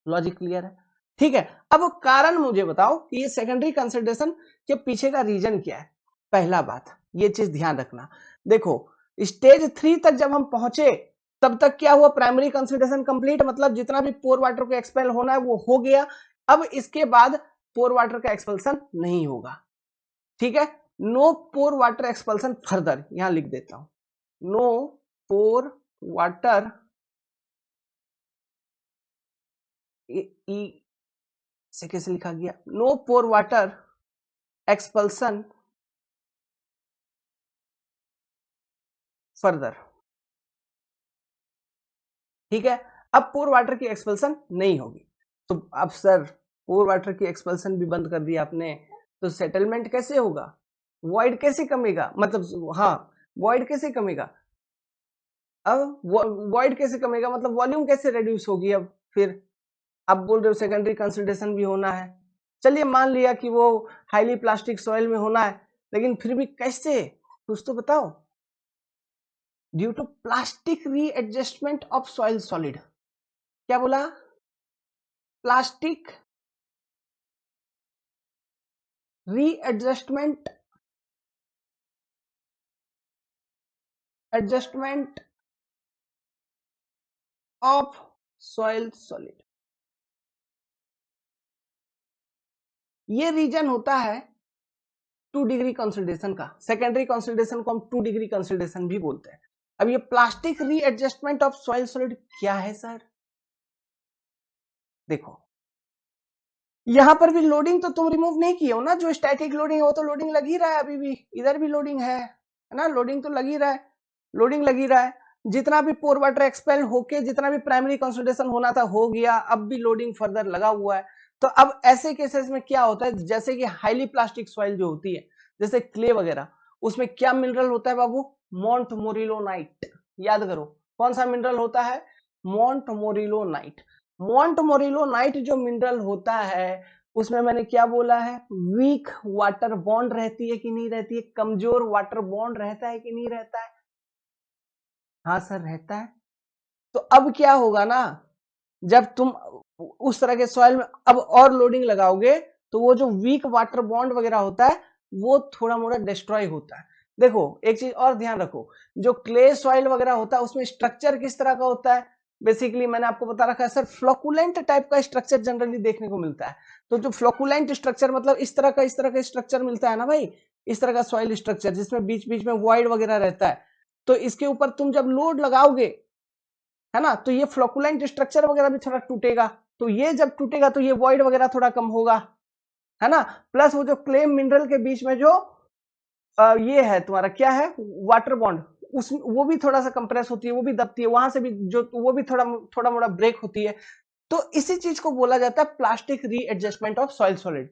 S1: लॉजिक क्लियर है? ठीक है। अब कारण मुझे बताओ कि ये सेकेंडरी कंसिडरेशन के पीछे का रीजन क्या है। पहला बात, ये चीज ध्यान रखना, देखो स्टेज 3 तक जब हम पहुंचे, तब तक क्या हुआ? प्राइमरी कंसिडरेशन कंप्लीट, मतलब जितना भी पोर वाटर को एक्सपेल होना है वो हो गया। अब इसके बाद पोर वाटर का एक्सपल्सन नहीं होगा, ठीक है। नो पोर वाटर एक्सपल्सन फर्दर, यहां लिख देता हूं, नो पोर वाटर से कैसे लिखा गया? नो पोर वाटर एक्सपल्सन फर्दर, ठीक है। अब पोर वाटर की एक्सपल्सन नहीं होगी, तो अब सर पोर वाटर की एक्सपल्सन भी बंद कर दिया आपने, तो सेटलमेंट कैसे होगा? वॉइड कैसे कमेगा? मतलब हाँ, वॉइड कैसे कमेगा? अब वॉइड कैसे कमेगा, मतलब वॉल्यूम कैसे रेड्यूस होगी? अब फिर आप बोल रहे हो सेकेंडरी कंसिडरेशन भी होना है, चलिए मान लिया कि वो हाईली प्लास्टिक सॉइल में होना है, लेकिन फिर भी कैसे, कुछ तो बताओ। Due to plastic readjustment of soil solid. क्या बोला? Plastic readjustment, adjustment of soil solid, ये रीजन होता है 2 डिग्री कंसोलिडेशन का। सेकेंडरी कंसोलिडेशन को हम 2 डिग्री कंसोलिडेशन भी बोलते हैं। अब ये plastic readjustment of soil solid क्या है सर? देखो, यहां पर भी लोडिंग तो तुम रिमूव नहीं किए हो ना, जो स्टैटिक लोडिंग है वो तो लोडिंग लग ही रहा है, अभी भी इधर भी लोडिंग है ना, लोडिंग तो लग ही रहा है, लोडिंग लग ही रहा है। जितना भी पोर वाटर एक्सपेल होके जितना भी प्राइमरी कंसोलिडेशन होना था हो गया, अब भी लोडिंग फर्दर लगा हुआ है। तो अब ऐसे केसेस में क्या होता है, जैसे कि हाईली प्लास्टिक सॉइल जो होती है, जैसे क्ले वगैरह, उसमें क्या मिनरल होता है बाबू? मोंटमोरिलोनाइट। याद करो, कौन सा मिनरल होता है? मोंटमोरिलोनाइट। मोंटमोरिलोनाइट जो मिनरल होता है, उसमें मैंने क्या बोला है? वीक वाटर बॉन्ड रहती है कि नहीं रहती है? कमजोर वाटर बॉन्ड रहता है कि नहीं रहता है? हाँ सर, रहता है। तो अब क्या होगा ना, जब तुम उस तरह के सॉइल में अब और लोडिंग लगाओगे, तो वो जो वीक वाटर बॉन्ड वगैरह होता है वो थोड़ा मोड़ा डिस्ट्रॉय होता है। देखो एक चीज और ध्यान रखो, जो क्ले सॉइल वगैरह होता है उसमें स्ट्रक्चर किस तरह का होता है? बेसिकली मैंने आपको बता रखा है सर, फ्लोकुलेंट टाइप का स्ट्रक्चर जनरली देखने को मिलता है। तो जो फ्लोकुलेंट स्ट्रक्चर मतलब इस तरह का स्ट्रक्चर मिलता है ना भाई, इस तरह का सॉइल स्ट्रक्चर जिसमें बीच बीच में वॉइड वगैरह रहता है, तो इसके ऊपर तुम जब लोड लगाओगे, है ना, तो ये फ्लोकुलेंट स्ट्रक्चर वगैरह भी थोड़ा टूटेगा, तो ये जब टूटेगा तो ये वॉइड वगैरह थोड़ा कम होगा, है ना। प्लस वो जो क्ले मिनरल के बीच में जो ये है तुम्हारा क्या है, वाटर बॉन्ड, उस वो भी थोड़ा सा कंप्रेस होती है, वो भी दबती है, वहां से भी जो वो भी थोड़ा थोड़ा मोड़ा ब्रेक होती है। तो इसी चीज को बोला जाता है plastic readjustment of soil solid.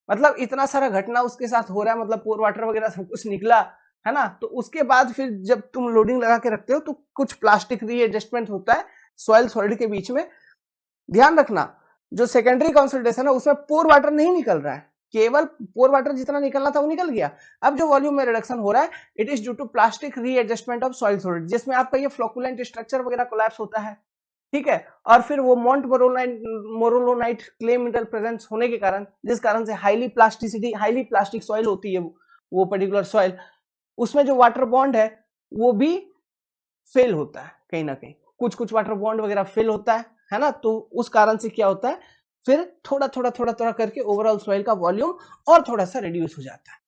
S1: मतलब इतना सारा घटना उसके साथ हो रहा है, मतलब पोर वाटर वगैरह सब कुछ निकला, है ना, तो उसके बाद फिर जब तुम लोडिंग लगा के रखते हो तो कुछ प्लास्टिक रीएडजस्टमेंट होता है सॉइल सॉलिड के बीच में। ध्यान रखना, जो सेकेंडरी कंसोलिडेशन है उसमें पोर वाटर नहीं निकल रहा है, केवल पोर वाटर जितना निकलना था वो निकल गया। अब जो वॉल्यूम में रिडक्शन हो रहा है, it is due to plastic readjustment of soil solid, जिसमें आपका ये फ्लोकुलेंट स्ट्रक्चर वगैरह कोलैप्स होता है, ठीक है। और फिर वो मोंट मोरोलोनाइट क्ले मिनरल प्रेजेंस होने के कारण, जिस कारण से हाईली प्लास्टिक सॉइल होती है वो पर्टिकुलर सॉइल, उसमें जो वाटर बॉन्ड है वो भी फेल होता है कहीं ना कहीं, कुछ कुछ वाटर बॉन्ड वगैरह फेल होता है ना। तो उस कारण से क्या होता है, फिर थोड़ा थोड़ा थोड़ा थोड़ा करके ओवरऑल सॉइल का वॉल्यूम और थोड़ा सा रिड्यूस हो जाता है।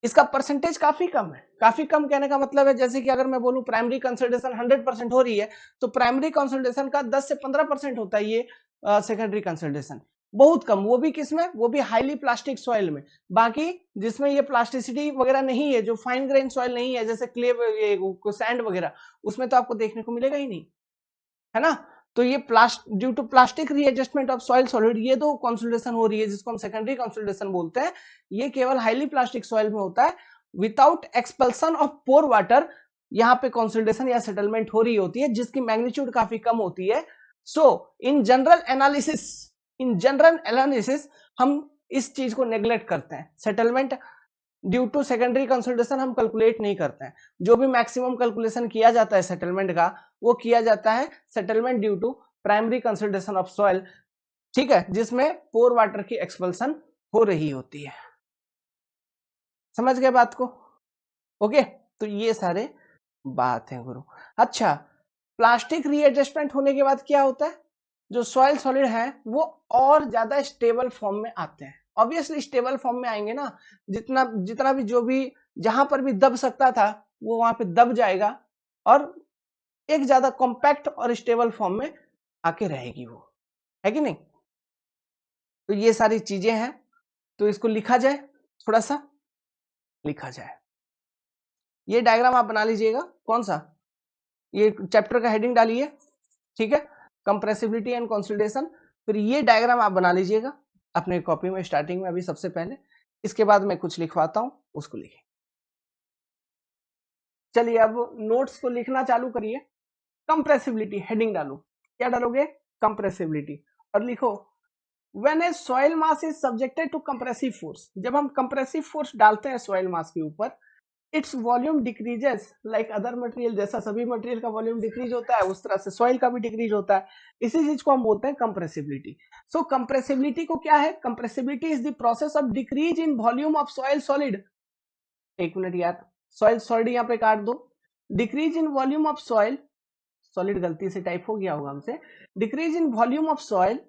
S1: इसका परसेंटेज काफी कम है। काफी कम कहने का मतलब है, जैसे कि अगर मैं बोलूं प्राइमरी कंसोलिडेशन 100% हो रही है, तो प्राइमरी कंसोलिडेशन का 10 से 15% होता है ये सेकेंडरी कंसोलिडेशन, बहुत कम, वो भी किसमें, वो भी हाईली प्लास्टिक सॉइल में। बाकी जिसमें ये प्लास्टिसिटी वगैरह नहीं है, जो फाइन ग्रेन सॉइल नहीं है, जैसे क्ले, सैंड वगैरह, उसमें तो आपको देखने को मिलेगा ही नहीं, है ना। तो ये due to plastic readjustment of soil solid, ये तो कंसोलिडेशन हो रही है जिसको हम सेकेंडरी कंसोलिडेशन बोलते हैं, ये केवल हाईली प्लास्टिक सॉइल में होता है, without expulsion of pore water. यहाँ पे कंसोलिडेशन या सेटलमेंट हो रही होती है जिसकी मैग्नीट्यूड काफी कम होती है। सो इन जनरल एनालिसिस हम इस चीज को नेग्लेक्ट करते हैं, settlement due to secondary consolidation हम कैलकुलेट नहीं करते हैं। जो भी मैक्सिमम कैलकुलेशन किया जाता है सेटलमेंट का, वो किया जाता है settlement due to primary consolidation of soil, ठीक है, जिसमें पोर वाटर की एक्सपल्सन हो रही होती है। समझ गए बात को? ओके, तो ये सारे बात है गुरु। अच्छा, प्लास्टिक रीएडजस्टमेंट होने के बाद क्या होता है, जो सॉइल सॉलिड है वो और ज्यादा स्टेबल फॉर्म में आते हैं। ऑब्वियसली स्टेबल फॉर्म में आएंगे ना, जितना जितना भी जो भी जहां पर भी दब सकता था वो वहां पे दब जाएगा, और एक ज्यादा कॉम्पैक्ट और स्टेबल फॉर्म में आके रहेगी वो, है कि नहीं। तो ये सारी चीजें हैं, तो इसको लिखा जाए, थोड़ा सा लिखा जाए। ये डायग्राम आप बना लीजिएगा, कौन सा, ये चैप्टर का हेडिंग डालिए, ठीक है, कंप्रेसिबिलिटी एंड कंसोलिडेशन। फिर ये डायग्राम आप बना लीजिएगा अपने कॉपी में स्टार्टिंग में, अभी सबसे पहले, इसके बाद मैं कुछ लिखवाता हूं, उसको लिखिए। चलिए अब नोट्स को लिखना चालू करिए। कंप्रेसिबिलिटी हेडिंग डालो, क्या डालोगे, कंप्रेसिबिलिटी, और लिखो when a soil mass is subjected to compressive force, जब हम कंप्रेसिव फोर्स डालते हैं सॉइल मास के ऊपर, its volume decreases like other material, जैसा सभी मटेरियल का वॉल्यूम डिक्रीज होता है उस तरह से सॉइल का भी डिक्रीज होता है। इसी चीज को हम बोलते हैं कंप्रेसिबिलिटी। सो कंप्रेसिबिलिटी को क्या है, compressibility is the process of decrease in volume of soil solid. एक मिनट यार, सॉइल सॉलिड यहाँ पे काट दो, decrease in volume of soil solid, गलती से टाइप हो गया होगा हमसे, decrease in volume of soil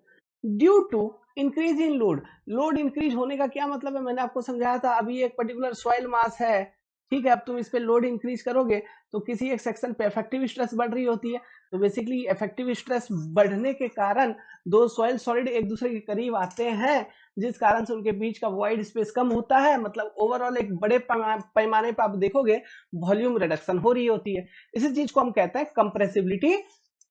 S1: due to increase in load. Load increase होने का क्या मतलब है, मैंने आपको समझाया था, अभी एक पर्टिकुलर सॉइल मास है, ठीक है, अब तुम इस पे लोड इंक्रीज करोगे तो किसी एक सेक्शन पे इफेक्टिव स्ट्रेस बढ़ रही होती है, तो बेसिकली इफेक्टिव स्ट्रेस बढ़ने के कारण दो सॉइल सॉलिड एक दूसरे के करीब आते हैं, जिस कारण से उनके बीच का वॉइड स्पेस कम होता है, मतलब ओवरऑल एक बड़े पैमाने पर आप देखोगे वॉल्यूम रिडक्शन हो रही होती है। इसी चीज को हम कहते हैं कंप्रेसिबिलिटी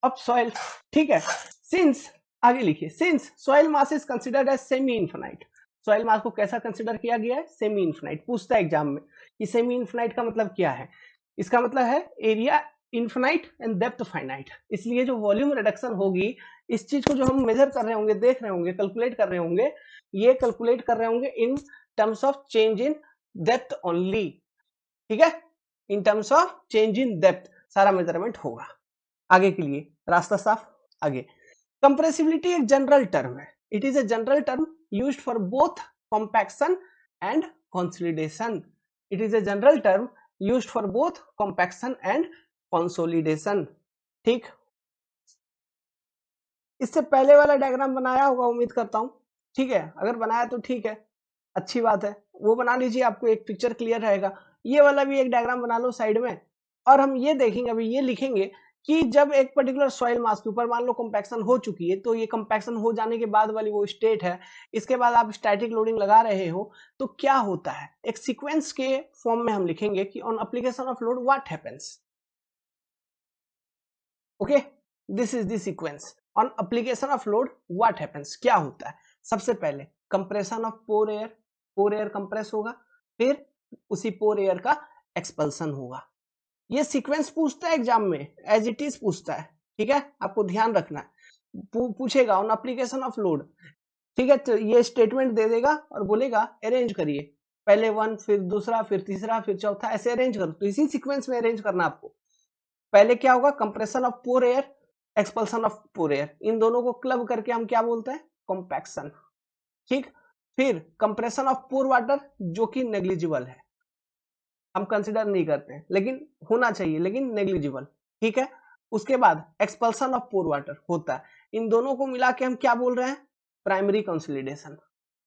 S1: ऑफ सॉइल, ठीक है। सिंस, आगे लिखिए, since soil mass is considered as semi infinite, soil mass को कैसा कंसिडर किया गया है, सेमी इनफिनाइट। पूछता है एग्जाम में कि सेमी इनफिनाइट का मतलब क्या है, इसका मतलब है area infinite and depth finite, इसलिए जो वॉल्यूम रिडक्शन होगी, इस चीज को जो हम मेजर कर रहे होंगे, देख रहे होंगे, कैलकुलेट कर रहे होंगे, ये कैलकुलेट कर रहे होंगे इन terms of change in depth only, ठीक है, इन terms of change in depth सारा मेजरमेंट होगा। आगे के लिए रास्ता साफ। आगे, कंप्रेसिबिलिटी एक जनरल टर्म है, it is a general term used for both compaction and consolidation, it is a general term used for both compaction and consolidation, ठीक। इससे पहले वाला डायग्राम बनाया होगा उम्मीद करता हूं, ठीक है, अगर बनाया तो ठीक है, अच्छी बात है, वो बना लीजिए, आपको एक पिक्चर क्लियर रहेगा। ये वाला भी एक डायग्राम बना लो साइड में, और हम ये देखेंगे, अभी ये लिखेंगे कि जब एक पर्टिकुलर सॉइल मास के ऊपर मान लो कंपैक्शन हो चुकी है, तो ये कंपैक्शन हो जाने के बाद वाली वो स्टेट है, इसके बाद आप स्टैटिक लोडिंग लगा रहे हो, तो क्या होता है, एक सीक्वेंस के फॉर्म में हम लिखेंगे कि on application of load what happens, okay, this is the sequence, on application of load what happens, क्या होता है, सबसे पहले compression of pore air compress होगा, फिर उसी पोर एयर का एक्सपल्सन होगा। ये सीक्वेंस पूछता है एग्जाम में, एज इट इज पूछता है, ठीक है, आपको ध्यान रखना है, पूछेगा ऑन एप्लीकेशन ऑफ लोड, ठीक है, तो ये स्टेटमेंट दे देगा और बोलेगा अरेंज करिए, पहले वन, फिर दूसरा, फिर तीसरा, फिर चौथा, ऐसे अरेंज करो, तो इसी सीक्वेंस में अरेंज करना आपको। पहले क्या होगा, compression of pore air, expulsion of pore air, इन दोनों को क्लब करके हम क्या बोलते हैं, कॉम्पैक्शन, ठीक। फिर कंप्रेशन ऑफ पोर वाटर जो कि नेग्लिजिबल है, हम कंसिडर नहीं करते हैं, लेकिन होना चाहिए, लेकिन नेग्लिजिबल। ठीक है, उसके बाद एक्सपल्सन ऑफ पोर वाटर होता है। इन दोनों को मिला के हम क्या बोल रहे हैं? प्राइमरी कंसोलिडेशन,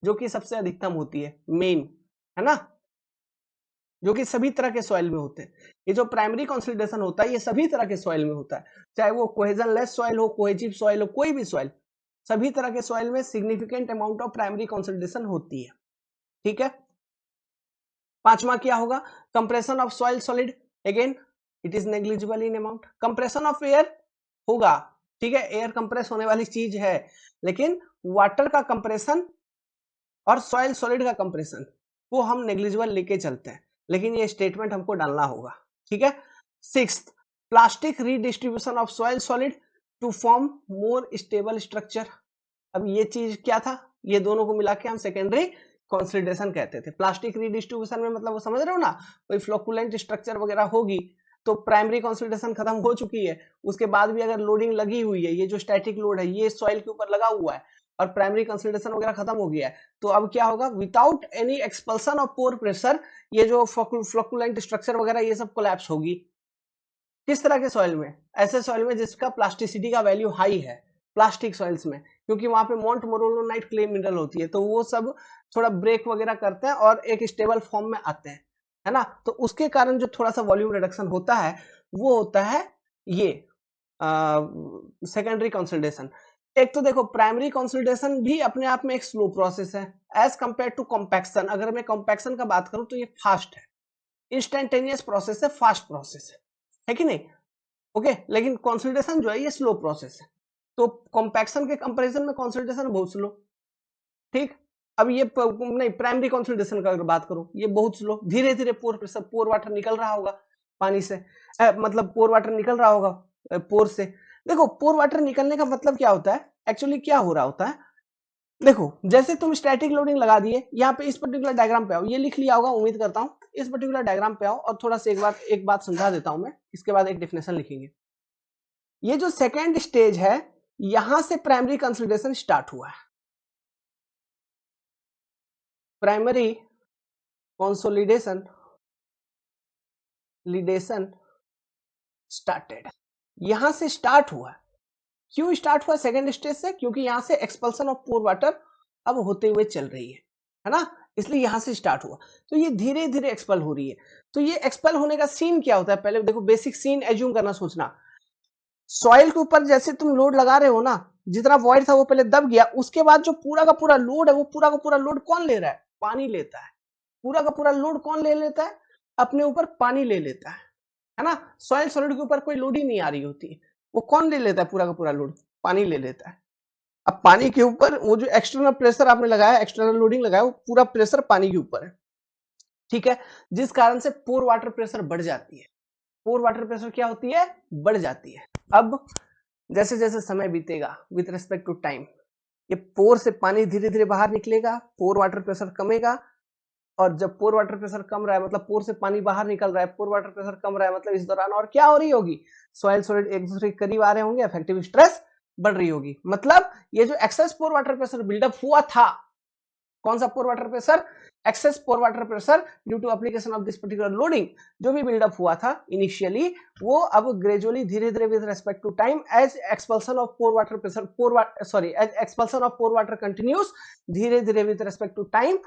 S1: जो कि सबसे अधिकतम होती है, मेन, है ना, जो कि सभी तरह के सॉइल में होते हैं। ये जो प्राइमरी कंसोलिडेशन होता है ये सभी तरह के सॉइल में होता है, चाहे वो कोहेजन लेस सॉइल हो, कोहेजिव सॉइल हो, कोई भी सॉइल, सभी तरह के सॉइल में significant amount of primary consolidation होती है। ठीक है, पांचवा क्या होगा? Compression of soil solid, again it is negligible in amount. Compression of air होगा, ठीक है, एयर कंप्रेस होने वाली चीज है, लेकिन वाटर का कंप्रेशन और सॉइल सॉलिड का कंप्रेशन वो हम नेग्लिजिबल लेके चलते हैं, लेकिन ये स्टेटमेंट हमको डालना होगा। ठीक है, sixth, plastic redistribution of soil solid to form more stable structure. अब ये चीज क्या था? ये दोनों को मिला के हम सेकेंडरी कंसोलिडेशन कहते थे। प्लास्टिक रीडिस्ट्रीब्यूशन में मतलब वो समझ रहे हो ना, कोई फ्लोकुलेंट स्ट्रक्चर वगैरह होगी तो प्राइमरी कंसोलिडेशन खत्म हो चुकी है, उसके बाद भी अगर लोडिंग लगी हुई है, ये जो स्टैटिक लोड है ये सॉइल के ऊपर लगा हुआ है और प्राइमरी कंसोलिडेशन वगैरह खत्म हो गया है, तो अब क्या होगा? Without any expulsion of pore pressure ये जो फ्लोकुलेंट स्ट्रक्चर वगैरह ये सब कोलैप्स होगी। किस तरह के सॉइल में? ऐसे सॉइल में जिसका प्लास्टिसिटी का वैल्यू हाई है, प्लास्टिक सॉइल्स में, क्योंकि वहां पे मोंट मोरोलोनाइट क्ले मिनरल होती है, तो वो सब थोड़ा ब्रेक वगैरह करते हैं और एक स्टेबल फॉर्म में आते हैं, है ना, तो उसके कारण जो थोड़ा सा वॉल्यूम रिडक्शन होता है वो होता है ये सेकेंडरी कंसोलिडेशन। एक तो देखो प्राइमरी कंसोलिडेशन भी अपने आप में एक स्लो प्रोसेस है एज कंपेयर टू कॉम्पैक्शन। अगर मैं कॉम्पैक्शन का बात करूं तो ये फास्ट है, इंस्टेंटेनियस प्रोसेस है, फास्ट प्रोसेस है कि नहीं? ओके, लेकिन कंसोलिडेशन जो है ये स्लो प्रोसेस है, तो कॉम्पैक्शन के कंपैरिजन में कंसोलिडेशन बहुत स्लो। ठीक, अब ये नहीं, प्राइमरी कंसोलिडेशन का अगर बात करूं ये बहुत स्लो, धीरे धीरे पोर वाटर निकल रहा होगा पानी से, मतलब पोर वाटर निकल रहा होगा पोर से। देखो पोर वाटर निकलने का मतलब क्या होता है? एक्चुअली क्या हो रहा होता है, देखो जैसे तुम स्टैटिक लोडिंग लगा दिए, यहाँ पे इस पर्टिकुलर डायग्राम पे आओ, ये लिख लिया होगा उम्मीद करता हूँ, इस पर्टिकुलर डायग्राम पे आओ और थोड़ा सा एक बात समझा देता हूं मैं, इसके बाद एक डेफिनेशन लिखेंगे। ये जो सेकेंड स्टेज है यहां से प्राइमरी कंसोलिडेशन स्टार्ट हुआ है, प्राइमरी कंसोलिडेशन स्टार्टेड, यहां से स्टार्ट हुआ। क्यों स्टार्ट हुआ सेकेंड स्टेज से? क्योंकि यहां से एक्सपल्सन ऑफ पोर वाटर अब होते हुए चल रही है ना, इसलिए यहां से स्टार्ट हुआ, तो ये धीरे धीरे एक्सपल हो रही है। तो ये एक्सपल होने का सीन क्या होता है? पहले देखो बेसिक सीन एज्यूम करना, सोचना, सॉइल के ऊपर जैसे तुम लोड लगा रहे हो ना, जितना वॉइड था वो पहले दब गया, उसके बाद जो पूरा का पूरा लोड है वो पूरा का पूरा लोड कौन ले रहा है? पानी लेता है। पूरा का पूरा लोड कौन ले लेता है? अपने ऊपर पानी ले लेता है ना, सॉइल सॉलिड के ऊपर कोई लोड ही नहीं आ रही होती है, वो कौन ले लेता है पूरा का पूरा लोड? पानी ले लेता है। अब पानी के ऊपर वो जो एक्सटर्नल प्रेशर आपने लगाया, एक्सटर्नल लोडिंग लगाया, वो पूरा प्रेशर पानी के ऊपर है, ठीक है, जिस कारण से पोर वाटर प्रेशर बढ़ जाती है। पोर वाटर प्रेशर क्या होती है? बढ़ जाती है। अब जैसे जैसे समय बीतेगा विथ रिस्पेक्ट टू टाइम, ये पोर से पानी धीरे धीरे बाहर निकलेगा, पोर वाटर प्रेशर कमेगा, और जब पोर वाटर प्रेशर कम रहा है मतलब पोर से पानी बाहर निकल रहा है, पोर वाटर प्रेशर कम रहा है मतलब इस दौरान और क्या हो रही होगी? सॉइल सॉलिड एक दूसरे के करीब आ रहे होंगे, इफेक्टिव स्ट्रेस बढ़ रही होगी। मतलब ये जो excess pore water pressure buildup हुआ था, कौन सा pore water pressure? Excess pore water pressure due to application of this particular loading, जो भी बिल्डअप हुआ था इनिशियली, वो अब ग्रेजुअली धीरे धीरे with respect to time as expulsion of pore water pressure as expulsion of pore water continuous, धीरे धीरे with respect to time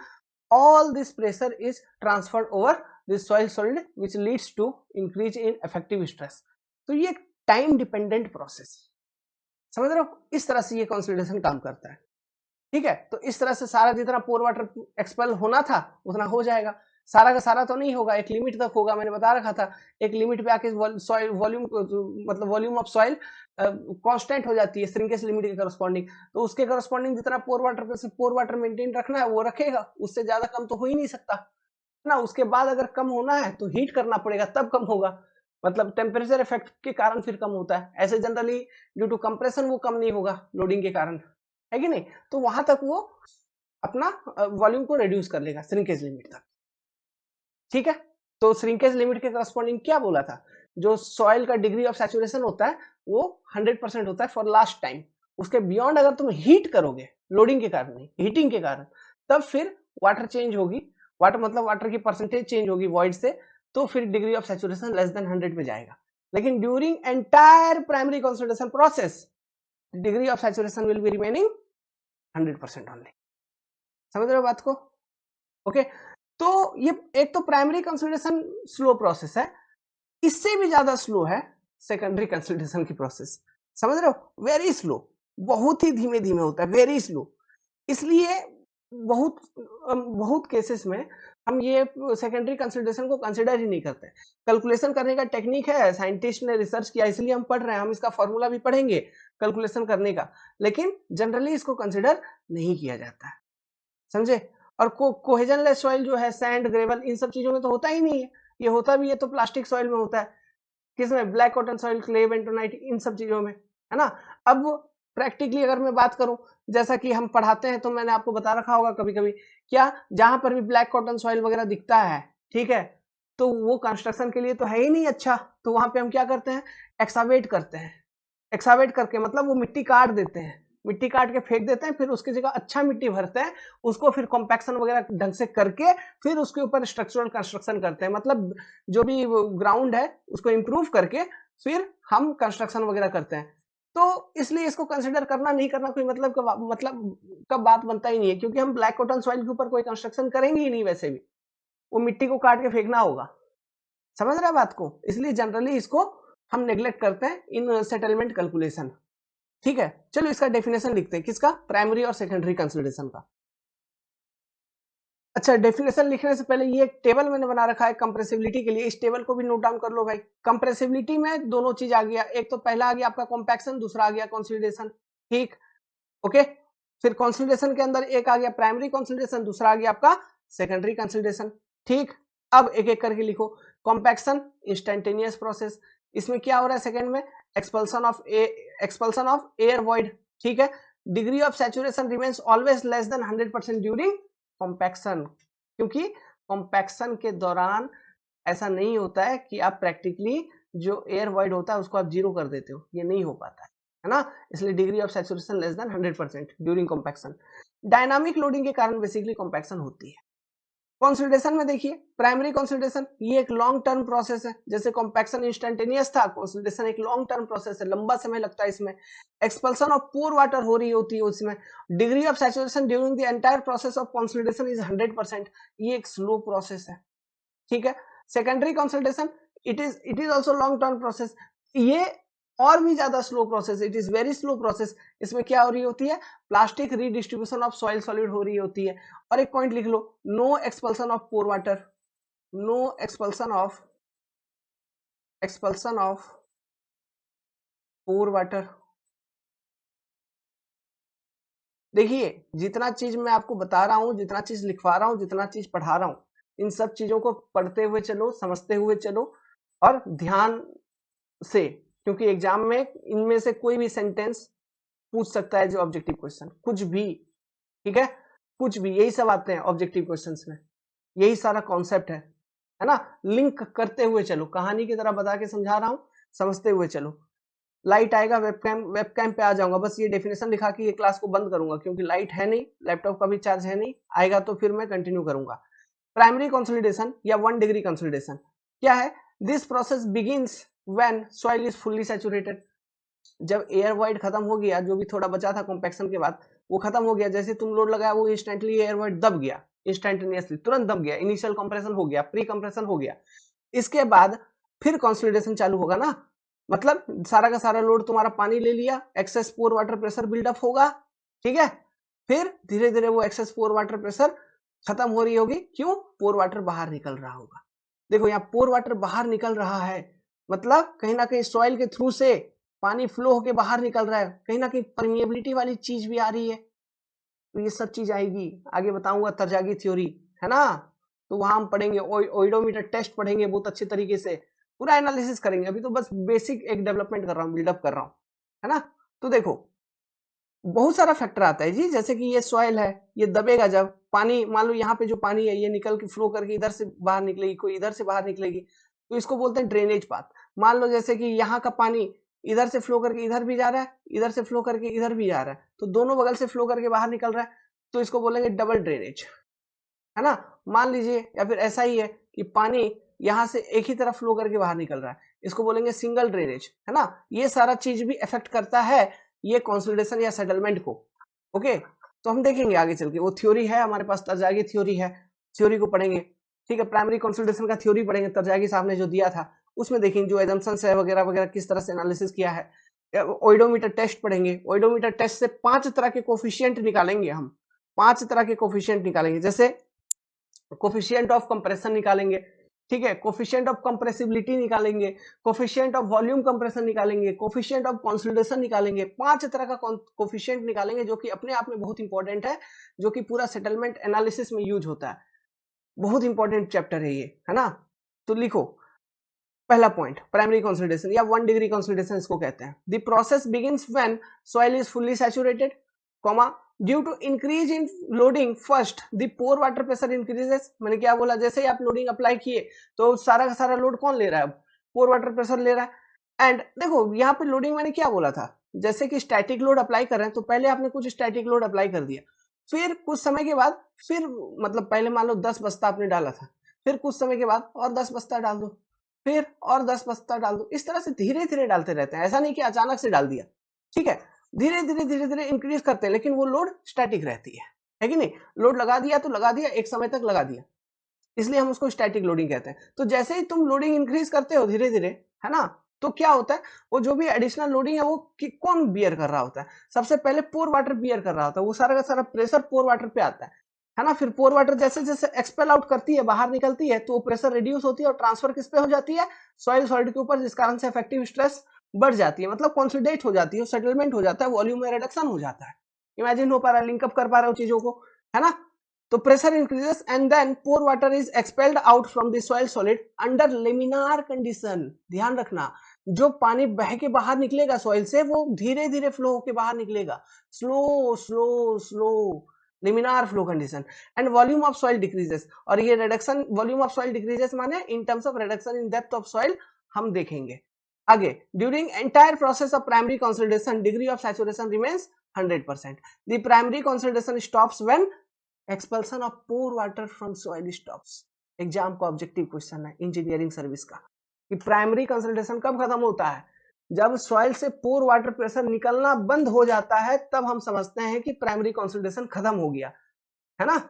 S1: all this pressure is transferred over the soil solid which leads to increase in effective stress। तो ये time dependent process, समझ रहे हो? इस तरह से ये कंसोलिडेशन काम करता है, ठीक है। तो इस तरह से सारा जितना पोर वाटर एक्सपेल होना था उतना हो जाएगा, सारा का सारा तो नहीं होगा, एक लिमिट तक होगा, मैंने बता रखा था। एक लिमिट पे आके सॉइल वॉल्यूम मतलब वॉल्यूम ऑफ सॉइल कांस्टेंट हो जाती है श्रिंकेज लिमिट के करस्पॉन्डिंग, तो उसके करस्पॉन्डिंग जितना पोर वाटर मेंटेन रखना है वो रखेगा, उससे ज्यादा कम तो हो ही नहीं सकता ना। उसके बाद अगर कम होना है तो हीट करना पड़ेगा तब कम होगा, मतलब टेम्परेचर इफेक्ट के कारण फिर कम होता है। ऐसे जनरली ड्यू टू कंप्रेशन वो कम नहीं होगा लोडिंग के कारण, है कि नहीं? तो वहां तक वो अपना वॉल्यूम को रिड्यूस कर लेगा श्रिंकेज लिमिट तक, ठीक है। तो श्रिंकेज लिमिट के करस्पॉन्डिंग क्या बोला था? जो सॉइल का डिग्री ऑफ सैचुरेशन होता है वो 100% होता है फॉर लास्ट टाइम। उसके बियॉन्ड अगर तुम हीट करोगे, लोडिंग के कारण नहीं, हीटिंग के कारण, तब फिर वाटर चेंज होगी, वाटर मतलब वाटर की परसेंटेज चेंज होगी वॉइड से, तो फिर degree of saturation less than 100 पे जाएगा। लेकिन during entire primary concentration process degree of saturation will be remaining 100% only. समझ रहे हो बात को? ओके, तो ये एक तो प्राइमरी कंसंट्रेशन स्लो प्रोसेस है, इससे भी ज्यादा स्लो है सेकेंडरी कंसंट्रेशन की प्रोसेस। समझ रहे हो? वेरी स्लो, बहुत ही धीमे धीमे होता है, वेरी स्लो। इसलिए बहुत बहुत केसेस में हम ये सेकेंडरी कंसंट्रेशन को कंसिडर ही नहीं करते। कैलकुलेशन करने का टेक्निक है, साइंटिस्ट ने रिसर्च किया इसलिए हम पढ़ रहे हैं, हम इसका फॉर्मूला भी पढ़ेंगे कैलकुलेशन करने का, लेकिन जनरली इसको कंसिडर नहीं किया जाता है। समझे? और कोहेजनलेस सॉइल जो है, सैंड, ग्रेवल, इन सब चीजों में तो होता ही नहीं है। ये होता भी है तो प्लास्टिक सॉइल में होता है। किसमें? Black cotton soil, clay, bentonite, इन सब चीजों में, है ना। अब प्रैक्टिकली अगर मैं बात करूं, जैसा कि हम पढ़ाते हैं तो मैंने आपको बता रखा होगा कभी कभी, क्या जहां पर भी ब्लैक कॉटन सॉइल वगैरह दिखता है, ठीक है, तो वो कंस्ट्रक्शन के लिए तो है ही नहीं अच्छा, तो वहां पे हम क्या करते हैं? एक्सावेट करते हैं। एक्सावेट करके मतलब वो मिट्टी काट देते हैं, मिट्टी काट के फेंक देते हैं, फिर उसकी जगह अच्छा मिट्टी भरते हैं, उसको फिर कॉम्पैक्शन वगैरह ढंग से करके फिर उसके ऊपर स्ट्रक्चरल कंस्ट्रक्शन करते हैं। मतलब जो भी ग्राउंड है उसको इंप्रूव करके फिर हम कंस्ट्रक्शन वगैरह करते हैं। तो इसलिए इसको कंसिडर करना नहीं करना कोई मतलब का बात बनता ही नहीं है, क्योंकि हम ब्लैक कॉटन सॉइल के ऊपर कोई कंस्ट्रक्शन करेंगे ही नहीं, वैसे भी वो मिट्टी को काट के फेंकना होगा। समझ रहे हैं बात को? इसलिए जनरली इसको हम नेग्लेक्ट करते हैं इन सेटलमेंट कैलकुलेशन। ठीक है, चलो इसका डेफिनेशन लिखते हैं, किसका? प्राइमरी और सेकेंडरी कंसिडरेशन का। अच्छा, डेफिनेशन लिखने से पहले ये एक टेबल मैंने बना रखा है कंप्रेसिबिलिटी के लिए, इस टेबल को भी नोट डाउन कर लो भाई। कंप्रेसिबिलिटी में दोनों चीज आ गया, एक तो पहला आ गया आपका कॉम्पैक्शन, दूसरा आ गया कंसोलिडेशन। ठीक, ओके। फिर कंसोलिडेशन के अंदर एक आ गया प्राइमरी कंसोलिडेशन, दूसरा आ गया आपका सेकेंडरी कंसोलिडेशन। ठीक, अब एक एक करके लिखो। कॉम्पैक्शन इंस्टेंटेनियस प्रोसेस, इसमें क्या हो रहा है? सेकेंड में एक्सपल्सन ऑफ एयर वॉइड। ठीक है, degree of saturation remains always less than 100% during compaction, क्योंकि कॉम्पैक्शन के दौरान ऐसा नहीं होता है कि आप प्रैक्टिकली जो एयर वॉइड होता है उसको आप जीरो कर देते हो, ये नहीं हो पाता है ना। इसलिए degree of saturation less than 100% during compaction. Dynamic loading के कारण बेसिकली कॉम्पैक्शन होती है। कंसोलिडेशन में देखिए, प्राइमरी कंसोलिडेशन ये एक लॉन्ग टर्म प्रोसेस है, जैसे कॉम्पैक्शन इंस्टेंटेनियस था, कंसोलिडेशन एक लॉन्ग टर्म प्रोसेस है, लंबा समय लगता है इसमें। एक्सपल्सन ऑफ पोर वाटर हो रही होती है उसमें। Degree of saturation during the entire process of consolidation is 100%, ये एक स्लो प्रोसेस है। ठीक है, secondary consolidation it is also long term process, ये और भी ज्यादा slow process, it is very slow process. इसमें क्या हो रही होती है? Plastic redistribution of soil solid हो रही होती है। और एक पॉइंट लिख लो, no expulsion of pore water, no expulsion of pore water. देखिए, जितना चीज मैं आपको बता रहा हूं, जितना चीज लिखवा रहा हूं, जितना चीज पढ़ा रहा हूं, इन सब चीजों को पढ़ते हुए चलो, समझते हुए चलो और ध्यान से, क्योंकि एग्जाम में इनमें से कोई भी सेंटेंस पूछ सकता है जो ऑब्जेक्टिव क्वेश्चन, कुछ भी। ठीक है, कुछ भी, यही सब आते हैं ऑब्जेक्टिव क्वेश्चंस में, यही सारा कॉन्सेप्ट है ना। लिंक करते हुए चलो, कहानी की तरह बता के समझा रहा हूं, समझते हुए चलो। लाइट आएगा, वेबकैम पे आ जाऊंगा, बस ये डेफिनेशन लिखा के ये क्लास को बंद करूंगा, क्योंकि लाइट है नहीं, लैपटॉप का भी चार्ज है नहीं, आएगा तो फिर मैं कंटिन्यू करूंगा। प्राइमरी कंसोलिडेशन या 1 डिग्री कंसोलिडेशन क्या है? This process begins when soil is fully saturated. जब एयर वॉइड खत्म हो गया, जो भी थोड़ा बचा था कॉम्पैक्शन के बाद वो खत्म हो गया, जैसे तुम लोड लगाया वो इंस्टेंटली एयर वॉइड दब गया, इंस्टेंटेनियसली तुरंत दब गया, इनिशियल कंप्रेशन हो गया, प्री कंप्रेशन हो गया। इसके बाद फिर कंसोलिडेशन चालू होगा ना, मतलब सारा का सारा लोड तुम्हारा पानी ले लिया, excess pore water pressure buildup होगा। ठीक है, फिर धीरे धीरे वो एक्सेस पोर वाटर प्रेशर खत्म हो रही होगी, क्यों? पोर वाटर बाहर निकल रहा होगा। देखो यहाँ पोर वाटर बाहर निकल रहा है, मतलब कहीं ना कहीं सॉइल के थ्रू से पानी फ्लो होके बाहर निकल रहा है, कहीं ना कहीं परमिएबिलिटी वाली चीज भी आ रही है। तो ये सब चीज आएगी, आगे बताऊंगा तरजागी थ्योरी, है ना। तो वहां हम पढ़ेंगे, ओइडोमीटर टेस्ट पढ़ेंगे बहुत अच्छे तरीके से, पूरा एनालिसिस करेंगे। अभी तो बस बेसिक एक डेवलपमेंट कर रहा हूँ, बिल्डअप कर रहा हूँ, है ना। तो देखो बहुत सारा फैक्टर आता है जी, जैसे कि ये सॉइल है, ये दबेगा जब पानी, मान लो यहाँ पे जो पानी है ये निकल के फ्लो करके इधर से बाहर निकलेगी, कोई इधर से बाहर निकलेगी, तो इसको बोलते हैं ड्रेनेज पाथ। मान लो जैसे कि यहाँ का पानी इधर से फ्लो करके इधर भी जा रहा है, इधर से फ्लो करके इधर भी जा रहा है, तो दोनों बगल से फ्लो करके बाहर निकल रहा है, तो इसको बोलेंगे डबल ड्रेनेज, है ना। मान लीजिए, या फिर ऐसा ही है कि पानी यहाँ से एक ही तरफ फ्लो करके बाहर निकल रहा है, इसको बोलेंगे सिंगल ड्रेनेज, है ना। ये सारा चीज भी इफेक्ट करता है ये कंसोलिडेशन या सेटलमेंट को। ओके, तो हम देखेंगे आगे चल के, वो थ्योरी है हमारे पास, तरजागी थ्योरी है, थ्योरी को पढ़ेंगे। ठीक है, प्राइमरी कंसोलिडेशन का थ्योरी पढ़ेंगे, तरजागी साहब ने जो दिया था उसमें देखेंगे जो एजम्पशंस है वगैरह वगैरह किस तरह से एनालिसिस किया है। ओइडोमीटर टेस्ट पढ़ेंगे, ओइडोमीटर टेस्ट से 5 तरह के कोफिशिएंट निकालेंगे हम, 5 तरह के कोफिशिएंट निकालेंगे, जैसे कोफिशिएंट ऑफ कंप्रेशन निकालेंगे, ठीक है, कोफिशिएंट ऑफ कंप्रेसिबिलिटी निकालेंगे, कोफिशिएंट ऑफ वॉल्यूम कंप्रेशन निकालेंगे, कोफिशिएंट ऑफ कंसोलिडेशन निकालेंगे, 5 तरह का कोफिशिएंट निकालेंगे जो कि अपने आप में बहुत इंपॉर्टेंट है, जो कि पूरा सेटलमेंट एनालिसिस में यूज होता है। बहुत इंपॉर्टेंट चैप्टर है ये, है ना। तो लिखो पहला पॉइंट, प्राइमरी कंसोलिडेशन या 1 डिग्री कंसोलिडेशन इसको कहते हैं। The process begins when soil is fully saturated, comma due to increase in loading first the pore water pressure increases. मैंने क्या बोला, जैसे ही आप लोडिंग अप्लाई किए तो सारा का सारा लोड कौन ले रहा है, पोर वाटर प्रेशर ले रहा है। एंड देखो यहाँ पे लोडिंग मैंने क्या बोला था, जैसे कि स्टैटिक लोड अप्लाई कर रहे हैं तो पहले आपने कुछ स्टैटिक लोड अप्लाई कर दिया, फिर कुछ समय के बाद फिर मतलब पहले मान लो 10 बस्ता आपने डाला था, फिर कुछ समय के बाद और 10 बस्ता डाल दो, फिर और 10 बस्ता डाल दो, इस तरह से धीरे धीरे डालते रहते हैं, ऐसा नहीं कि अचानक से डाल दिया। ठीक है, धीरे धीरे इंक्रीज करते हैं, लेकिन वो लोड स्टैटिक रहती है कि नहीं। लोड लगा दिया तो लगा दिया, एक समय तक लगा दिया, इसलिए हम उसको स्टैटिक लोडिंग कहते हैं। तो जैसे ही तुम लोडिंग इंक्रीज करते हो धीरे धीरे, है ना, तो क्या होता है, वो जो भी एडिशनल लोडिंग है वो कौन बियर कर रहा होता है, सबसे पहले पोर वाटर बियर कर रहा होता है, वो सारा का सारा प्रेशर पोर वाटर पे आता है ना। फिर पोर वाटर जैसे जैसे एक्सपेल आउट करती है, बाहर निकलती है, तो प्रेशर रिड्यूस होती है और ट्रांसफर किस पे हो जाती है, सॉइल सॉलिड के ऊपर, जिस कारण से इफेक्टिव स्ट्रेस बढ़ जाती है, मतलब कंसोलिडेट हो जाती है, सेटलमेंट हो जाता है, वॉल्यूम में रिडक्शन हो जाता है। इमेजिन हो पा रहा है, लिंकअप कर पा रहे हो चीजों को, है ना। तो pressure increases and then pore water is expelled out from the soil solid under laminar condition. ध्यान रखना, जो पानी बह के बाहर निकलेगा सॉइल से वो धीरे धीरे फ्लो होके बाहर निकलेगा, slow slow slow, laminar flow condition. And volume of soil decreases, और ये reduction volume of soil decreases माने in terms of reduction in depth of soil, हम देखेंगे आगे। During entire process of primary consolidation degree of saturation remains 100%। The primary consolidation stops when expulsion of pore water from soil stops. Exam का objective question है engineering service का, कि primary consolidation कब खत्म होता है, जब सॉइल से पोर वाटर प्रेशर निकलना बंद हो जाता है, तब हम समझते हैं कि प्राइमरी कंसोलिडेशन खत्म हो गया, है ना।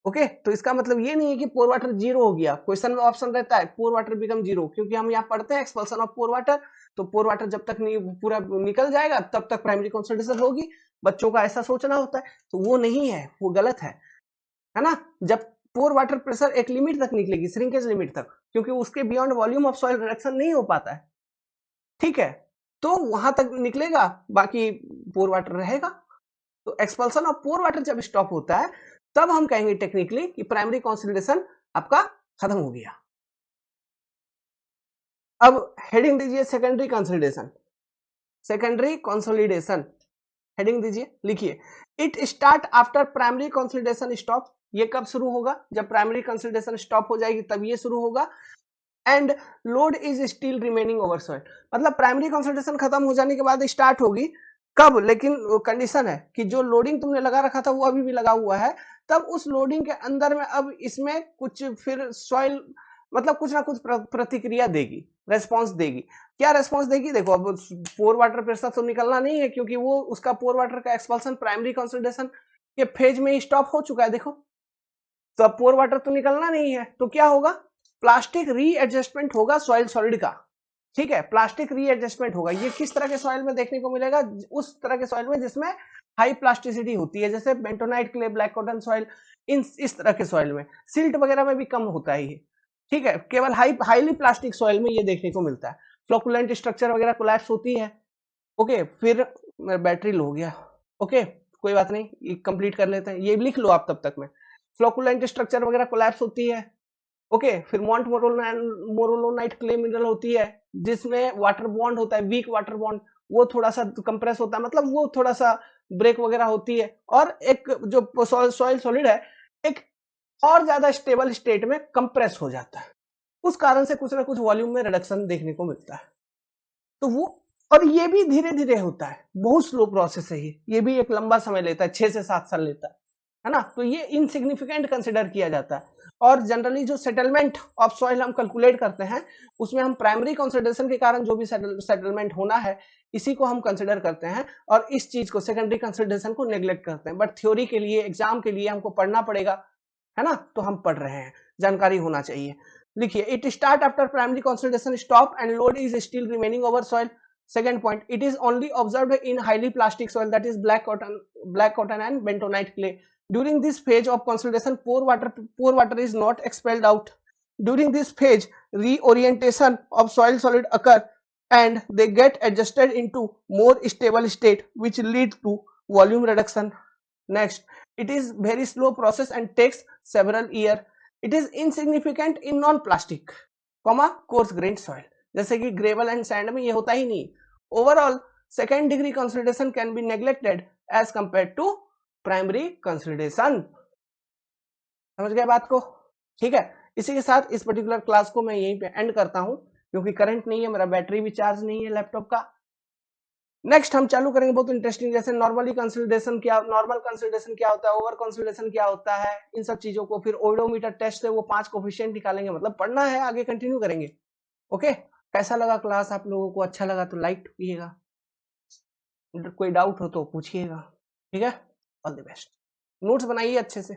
S1: ओके, तो इसका मतलब ये नहीं है कि पोर वाटर जीरो हो गया, क्वेश्चन में ऑप्शन रहता है पोर वाटर बिकम जीरो, क्योंकि हम यहाँ पढ़ते हैं एक्सपल्सन ऑफ पोर वाटर, तो पोर वाटर जब तक पूरा निकल जाएगा तब तक प्राइमरी कंसोलिडेशन होगी, बच्चों का ऐसा सोचना होता है, तो वो नहीं है, वो गलत है ना। जब पोर वाटर प्रेशर एक लिमिट तक निकलेगी, श्रिंकेज लिमिट तक, क्योंकि उसके beyond volume of soil reduction नहीं हो पाता है, ठीक है, तो वहां तक निकलेगा, बाकी पोर वाटर रहेगा। तो एक्सपल्सन ऑफ पोर वाटर जब स्टॉप होता है तब हम कहेंगे टेक्निकली कि प्राइमरी कंसोलिडेशन आपका खत्म हो गया। अब हेडिंग दीजिए secondary consolidation, secondary consolidation heading दीजिए, लिखिए it start after primary consolidation stop. ये कब शुरू होगा, जब प्राइमरी कंसोलिडेशन स्टॉप हो जाएगी तब ये शुरू होगा। And load is still remaining over soil, मतलब प्राइमरी कंसोलिडेशन खत्म हो जाने के बाद स्टार्ट होगी, कब, लेकिन कंडीशन है कि जो लोडिंग तुमने लगा रखा था वो अभी भी लगा हुआ है, तब उस लोडिंग के अंदर में अब इसमें कुछ फिर सॉइल मतलब कुछ ना कुछ प्रतिक्रिया देगी, रेस्पॉन्स देगी। क्या रेस्पॉन्स देगी, देखो अब पोर वाटर प्रेशर तो निकलना नहीं है, क्योंकि वो उसका पोर वाटर का एक्सपल्सन प्राइमरी कंसोलिडेशन के फेज में स्टॉप हो चुका है, देखो, तो अब पोर वाटर तो निकलना नहीं है, तो क्या होगा, प्लास्टिक रीएडजस्टमेंट होगा सॉइल सॉलिड का, ठीक है, प्लास्टिक रीएडजस्टमेंट होगा। ये किस तरह के सॉइल में देखने को मिलेगा, उस तरह के सॉइल में जिसमें हाई प्लास्टिसिटी होती है, जैसे bentonite clay, black cotton soil, इस तरह के सॉइल में, सिल्ट वगैरह में भी कम होता है ये, ठीक है, केवल हाईली प्लास्टिक सॉइल में ये देखने को मिलता है। फ्लोकुलेंट स्ट्रक्चर वगैरह कोलैप्स होती है। ओके, फिर मेरा बैटरी लो हो गया, ओके कोई बात नहीं, ये कंप्लीट कर लेते हैं, ये लिख लो आप तब तक में, फ्लोकुलेंट स्ट्रक्चर वगैरह कोलैप्स होती है। ओके, फिर मॉन्ट मोरोलोनाइट क्ले मिनरल होती है, जिसमें वाटर बॉन्ड होता है, वीक वाटर बॉन्ड, वो थोड़ा सा कंप्रेस होता है, मतलब वो थोड़ा सा ब्रेक वगैरह होती है, और एक जो सॉइल सॉलिड है एक और ज्यादा स्टेबल स्टेट में कंप्रेस हो जाता है, उस कारण से कुछ ना कुछ वॉल्यूम में रिडक्शन देखने को मिलता है। तो वो, और ये भी धीरे धीरे होता है, बहुत स्लो प्रोसेस है ये भी एक लंबा समय लेता है, 6 से 7 साल लेता है ना। तो ये इनसिग्निफिकेंट कंसिडर किया जाता है, और जनरली जो सेटलमेंट ऑफ सॉइल हम कैलकुलेट करते हैं उसमें हम प्राइमरी कंसिडरेशन के कारण जो भी सेटलमेंट होना है इसी को हम कंसिडर करते हैं और इस चीज को सेकेंडरी कंसिडरेशन को नेग्लेक्ट करते हैं। बट थ्योरी के लिए एग्जाम के लिए हमको पढ़ना पड़ेगा, है ना, तो हम पढ़ रहे हैं, जानकारी होना चाहिए। लिखिए, it start after primary consideration stop and load is still remaining over soil. Second point, it is only observed in highly plastic soil, that is black cotton and bentonite clay. During this phase of consolidation, poor water is not expelled out. During this phase, reorientation of soil solid occur and they get adjusted into more stable state, which lead to volume reduction. Next, it is very slow process and takes several years. It is insignificant in non-plastic, coarse grained soil. जैसे कि gravel and sand में ये होता ही नहीं। Overall second degree consolidation can be neglected as compare to primary consolidation. समझ गए बात को? ठीक है, इसी के साथ इस पर्टिकुलर क्लास को मैं यहीं पे एंड करता हूं क्योंकि करंट नहीं है, मेरा बैटरी भी चार्ज नहीं है लैपटॉप का। नेक्स्ट हम चालू करेंगे बहुत इंटरेस्टिंग, जैसे नॉर्मल कंसोलिडेशन क्या होता है, ओवर कंसोलिडेशन क्या होता है, इन सब चीजों को। फिर ओडोमीटर टेस्ट से वो 5 कोफिशिएंट निकालेंगे, मतलब पढ़ना है, आगे कंटिन्यू करेंगे। ओके, कैसा लगा क्लास आप लोगों को? अच्छा लगा तो लाइक कीजिएगा, कोई डाउट हो तो पूछिएगा। ठीक है, ऑल द बेस्ट। नोट्स बनाइए अच्छे से।